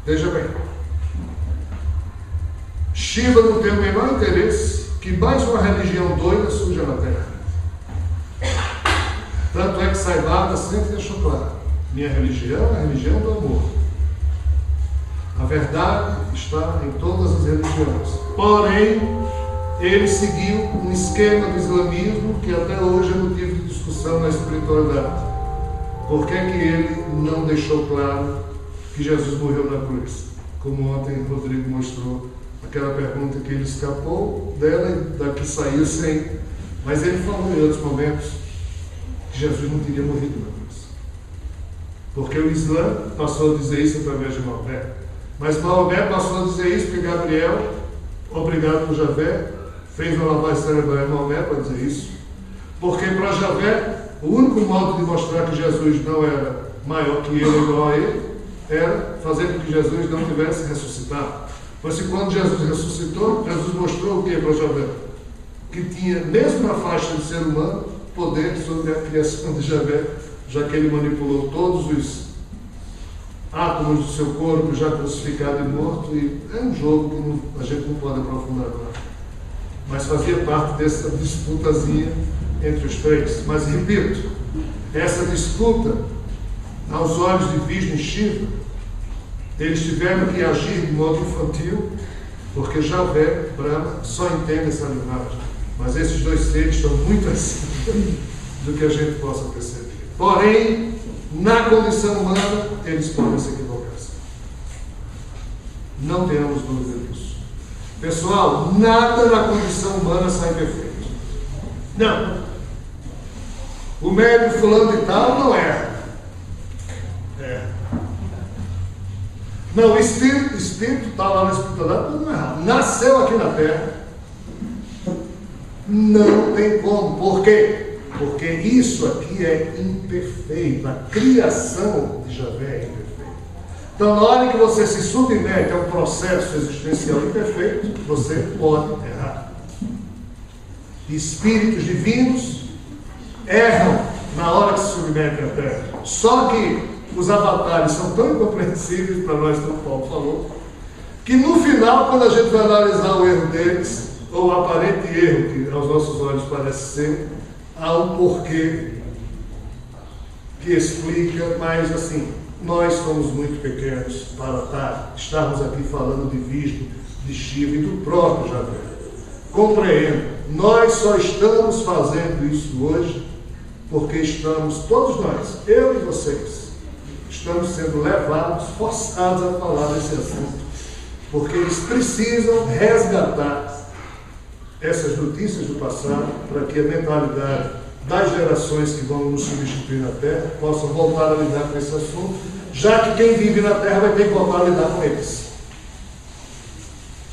Veja bem, Shiva não tem o menor interesse que mais uma religião doida surja na Terra. Tanto é que Sai Baba sempre deixou claro: minha religião é a religião do amor. A verdade está em todas as religiões. Porém, ele seguiu um esquema do islamismo que até hoje é motivo de discussão na espiritualidade. Por que é que ele não deixou claro que Jesus morreu na cruz? como ontem o Rodrigo mostrou, aquela pergunta que ele escapou dela e daqui saiu sem. Mas ele falou em outros momentos que Jesus não teria morrido na cruz. Porque o Islã passou a dizer isso através de Maomé. Mas Maomé passou a dizer isso porque Gabriel, obrigado por Javé, fez uma lavagem cerebral em Maomé para dizer isso. Porque para Javé, o único modo de mostrar que Jesus não era maior que ele, igual a ele, era fazer com que Jesus não tivesse ressuscitado. Mas quando Jesus ressuscitou, Jesus mostrou o que para Javé? Que tinha, mesmo na faixa de ser humano, poder sobre a criação de Javé, já que ele manipulou todos os átomos do seu corpo, já crucificado e morto, e é um jogo que a gente não pode aprofundar agora. Mas fazia parte dessa disputazinha entre os três. Mas repito, essa disputa, aos olhos de Vishnu e Shiva, eles tiveram que agir de modo infantil, porque Javé, Brahma, só entende essa linguagem. Mas esses dois seres estão muito acima do que a gente possa perceber. Porém, na condição humana, eles podem se equivocar. Não tenhamos dúvida disso. Pessoal, nada na condição humana sai perfeito. Não. O médico fulano de tal não erra. Não, o espírito está lá na espiritualidade, tudo não é errado. Nasceu aqui na Terra. Não tem como. Por quê? Porque isso aqui é imperfeito. A criação de Javé é imperfeita. Então, na hora que você se submete a um processo existencial imperfeito, você pode errar. Espíritos divinos erram na hora que se submetem à Terra. Só que os avatares são tão incompreensíveis para nós, como o Paulo falou, que no final, quando a gente vai analisar o erro deles, ou o aparente erro que aos nossos olhos parece ser, há um porquê que explica, mas assim, nós somos muito pequenos para estarmos aqui falando de Vishnu, de Shiva e do próprio Javé. Compreenda, nós só estamos fazendo isso hoje porque estamos, todos nós, eu e vocês, estamos sendo levados, forçados a falar desse assunto, porque eles precisam resgatar essas notícias do passado para que a mentalidade das gerações que vão nos substituir na Terra possam voltar a lidar com esse assunto, já que quem vive na Terra vai ter que voltar a lidar com eles.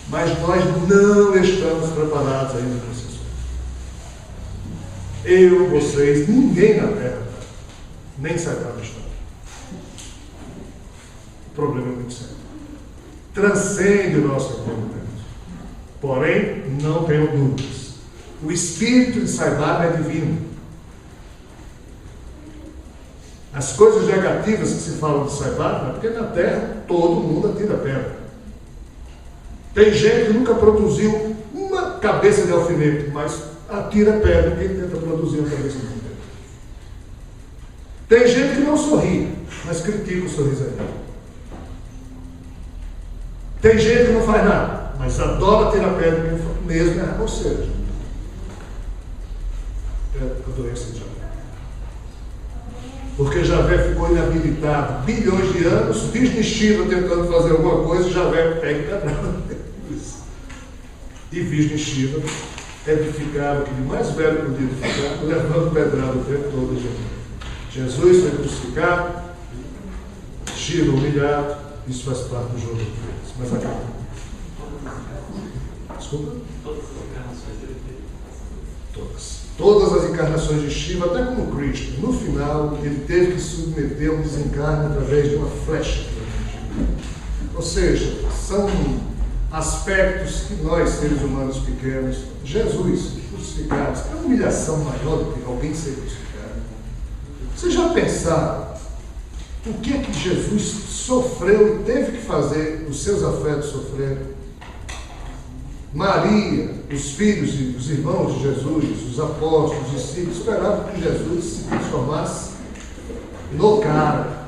Mas nós não estamos preparados ainda para esse assunto. Eu, vocês, ninguém na Terra, nem Sagrado está. O problema é muito sério. Transcende o nosso entendimento. Porém, não tenho dúvidas. O espírito de Saibaba é divino. As coisas negativas que se falam de Saibaba é porque na Terra todo mundo atira pedra. Tem gente que nunca produziu uma cabeça de alfinete, mas atira pedra quem tenta produzir uma cabeça de alfinete. Tem gente que não sorri, mas critica o sorriso aí. Tem gente que não faz nada, mas adora tirar pedra mesmo, ou seja, é a doença de Javé. Porque Javé ficou inabilitado bilhões de anos, Vishnu e Shiva tentando fazer alguma coisa, Javé pega pedrada. E Vishnu e Shiva edificaram o que de mais velho podia edificar, levando pedrada o tempo todo. Jesus foi crucificado, Shiva humilhado, isso faz parte do jogo deles. Mas acaba. Desculpa? Todas as encarnações de Shiva, até como Cristo, no final, ele teve que submeter um desencarne através de uma flecha. Ou seja, são aspectos que nós, seres humanos pequenos, Jesus, crucificados, é uma humilhação maior do que alguém ser crucificado. Vocês já pensaram o que é que Jesus sofreu e teve que fazer, os seus afetos sofreram? Maria, os filhos e os irmãos de Jesus, os apóstolos, os discípulos, esperavam que Jesus se transformasse no cara,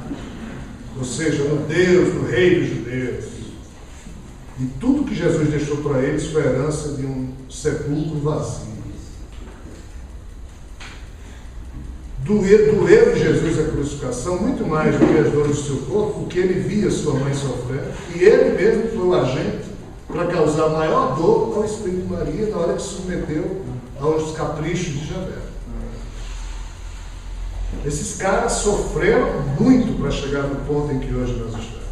ou seja, no Deus, no Rei dos Judeus. E tudo que Jesus deixou para eles foi a herança de um sepulcro vazio. doeu de Jesus a crucificação, muito mais do que as dores do seu corpo, porque ele via sua mãe sofrendo, e ele mesmo foi o agente para causar maior dor ao Espírito de Maria na hora que se submeteu aos caprichos de Javé. Esses caras sofreram muito para chegar no ponto em que hoje nós estamos.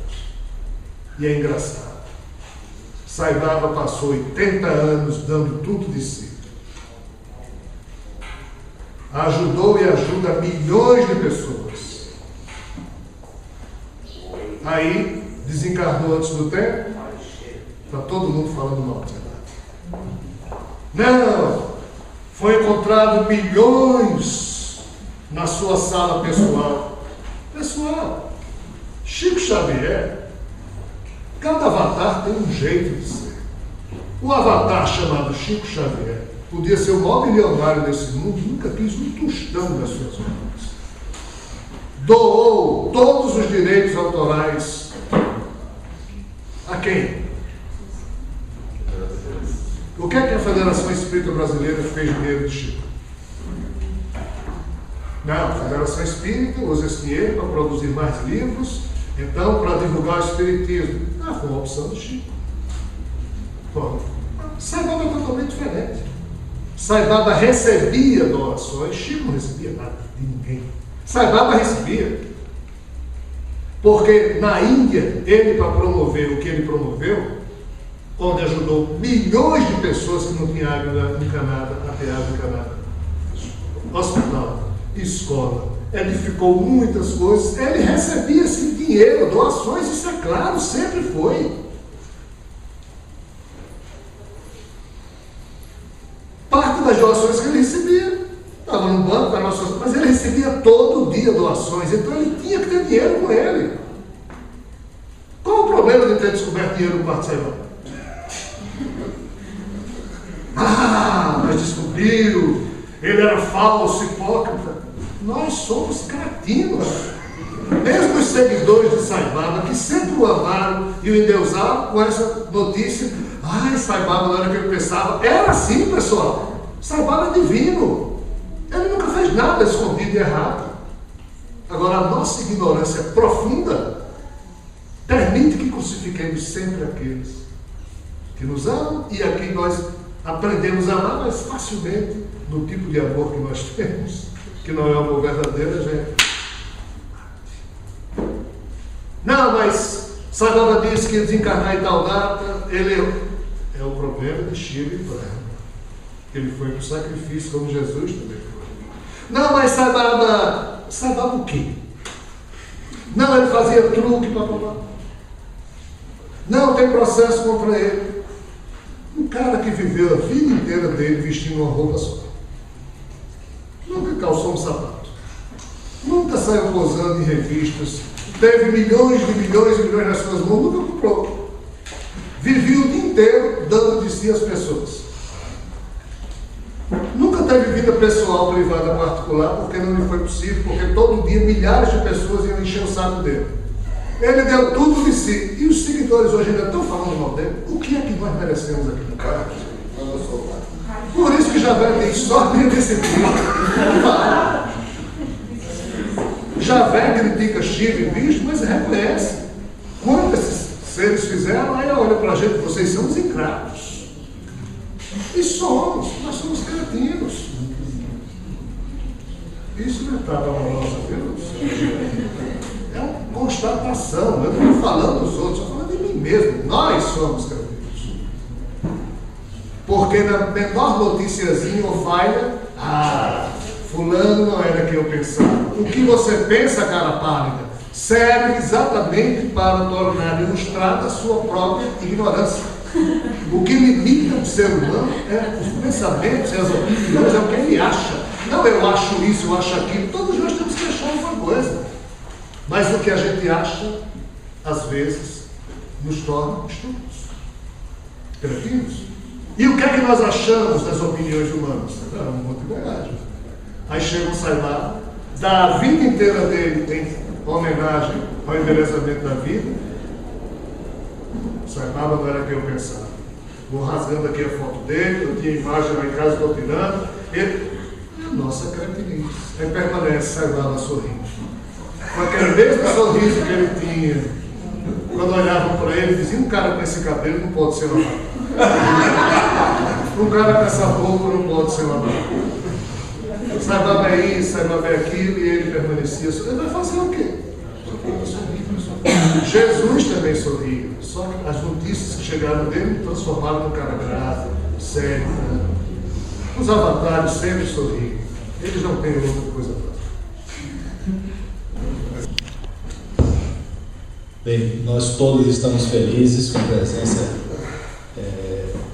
E é engraçado. Sai Baba passou 80 anos dando tudo de si. Ajudou e ajuda milhões de pessoas. Aí, desencarnou antes do tempo. Está todo mundo falando mal de Sai Baba. Não! Foi encontrado milhões na sua sala pessoal. Pessoal, Chico Xavier, cada avatar tem um jeito de ser. O avatar chamado Chico Xavier podia ser o maior milionário desse mundo, nunca quis um tostão das suas mãos. Doou todos os direitos autorais a quem? O que é que a Federação Espírita Brasileira fez de dinheiro de Chico? Não, a Federação Espírita usa esse dinheiro para produzir mais livros, então para divulgar o Espiritismo. Ah, foi uma opção do Chico. Bom, Sai Baba é totalmente diferente. Sai Baba recebia doações, Chico não recebia nada de ninguém. Sai Baba recebia. Porque na Índia, ele, para promover o que ele promoveu, onde ajudou milhões de pessoas que não tinham água encanada, a ter água encanada, hospital, escola, edificou muitas coisas, ele recebia esse dinheiro, doações, isso é claro, sempre foi. Parte das doações que ele recebia estava no banco, mas ele recebia todo dia doações, então ele tinha que ter dinheiro com ele. Qual o problema de ter descoberto dinheiro no quarto de Sai Baba? Ah, mas descobriu, ele era falso, hipócrita. Nós somos cretinos. Mesmo os seguidores de Sai Baba, que sempre o amaram e o endeusaram com essa notícia, ai, Sai Baba não era o que eu pensava. Era assim, pessoal. Sai Baba é divino. Ele nunca fez nada escondido e errado. Agora, a nossa ignorância profunda permite que crucifiquemos sempre aqueles que nos amam e a quem nós aprendemos a amar mais facilmente no tipo de amor que nós temos, que não é um amor verdadeiro, gente. Não, mas Sai Baba disse que ia desencarnar em tal data, ele é o problema de Chico e Brahma. Ele foi para o sacrifício, como Jesus também foi. Não, mas Sai Baba o quê? Não, ele fazia truque, papapá. Não, tem processo contra ele. Um cara que viveu a vida inteira dele vestindo uma roupa só. Nunca calçou um sapato. Nunca saiu posando em revistas. Teve milhões e milhões nas suas mãos. Nunca comprou. Vivia o dia inteiro dando de si às pessoas. Nunca teve vida pessoal, privada, particular, porque não lhe foi possível, porque todo dia milhares de pessoas iam encher o saco dele. Ele deu tudo de si. E os seguidores hoje ainda estão falando mal dele. O que é que nós merecemos aqui no cara? Por isso que Javé diz, só dentro desse livro. Javé critica Chico e bicho, mas reconhece. Quando esses seres fizeram, aí olha para a gente, vocês são os ingratos. E somos, nós somos cretinos. Isso não é tábua amorosa, viu? É uma constatação. Eu não estou falando dos outros, estou falando de mim mesmo. Nós somos cretinos. Porque na menor noticiazinha ou falha, fulano não era quem eu pensava. O que você pensa, cara pálida, serve exatamente para tornar ilustrada a sua própria ignorância. O que limita o ser humano é os pensamentos e as opiniões, é o que ele acha. Não, eu acho isso, eu acho aquilo. Todos nós temos que achar uma coisa. Mas o que a gente acha, às vezes, nos torna estúpidos, cretinos. E o que é que nós achamos das opiniões humanas? É um monte de bobagem. Aí chega um Sai Baba, dá a vida inteira dele em homenagem ao envelhecimento da vida. Sai Baba não era o que eu pensava. Vou rasgando aqui a foto dele, eu tinha imagem lá em casa, estou tirando. Ele, nossa crepinice. Aí permanece saibava sorrindo. Com aquele mesmo sorriso que ele tinha, quando olhavam para ele, diziam: um cara com esse cabelo não pode ser lavado. Um cara com essa roupa não pode ser lavado. Saibava é isso, saibava é aquilo, e ele permanecia. Ele vai fazer o quê? Jesus também sorria, só que as notícias que chegaram dele transformaram num cara grave, sério. Né? Os avatares sempre sorriem, eles não têm outra coisa para fazer. Bem, nós todos estamos felizes com a presença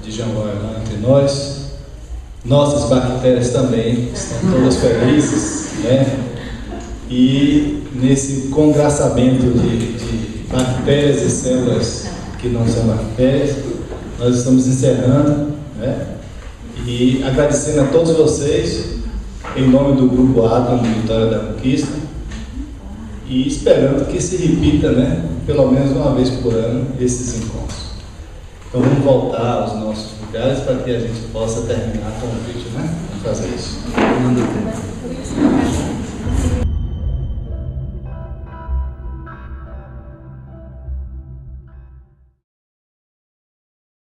de Jean Valjean entre nós. Nossas bactérias também estão todas felizes, né? E nesse congraçamento de bactérias e células que não são bactérias, nós estamos encerrando, né? E agradecendo a todos vocês, em nome do Grupo Átomo Vitória da Conquista, e esperando que se repita, né? Pelo menos uma vez por ano, esses encontros. Então vamos voltar aos nossos lugares para que a gente possa terminar com o vídeo, né? Vamos fazer isso.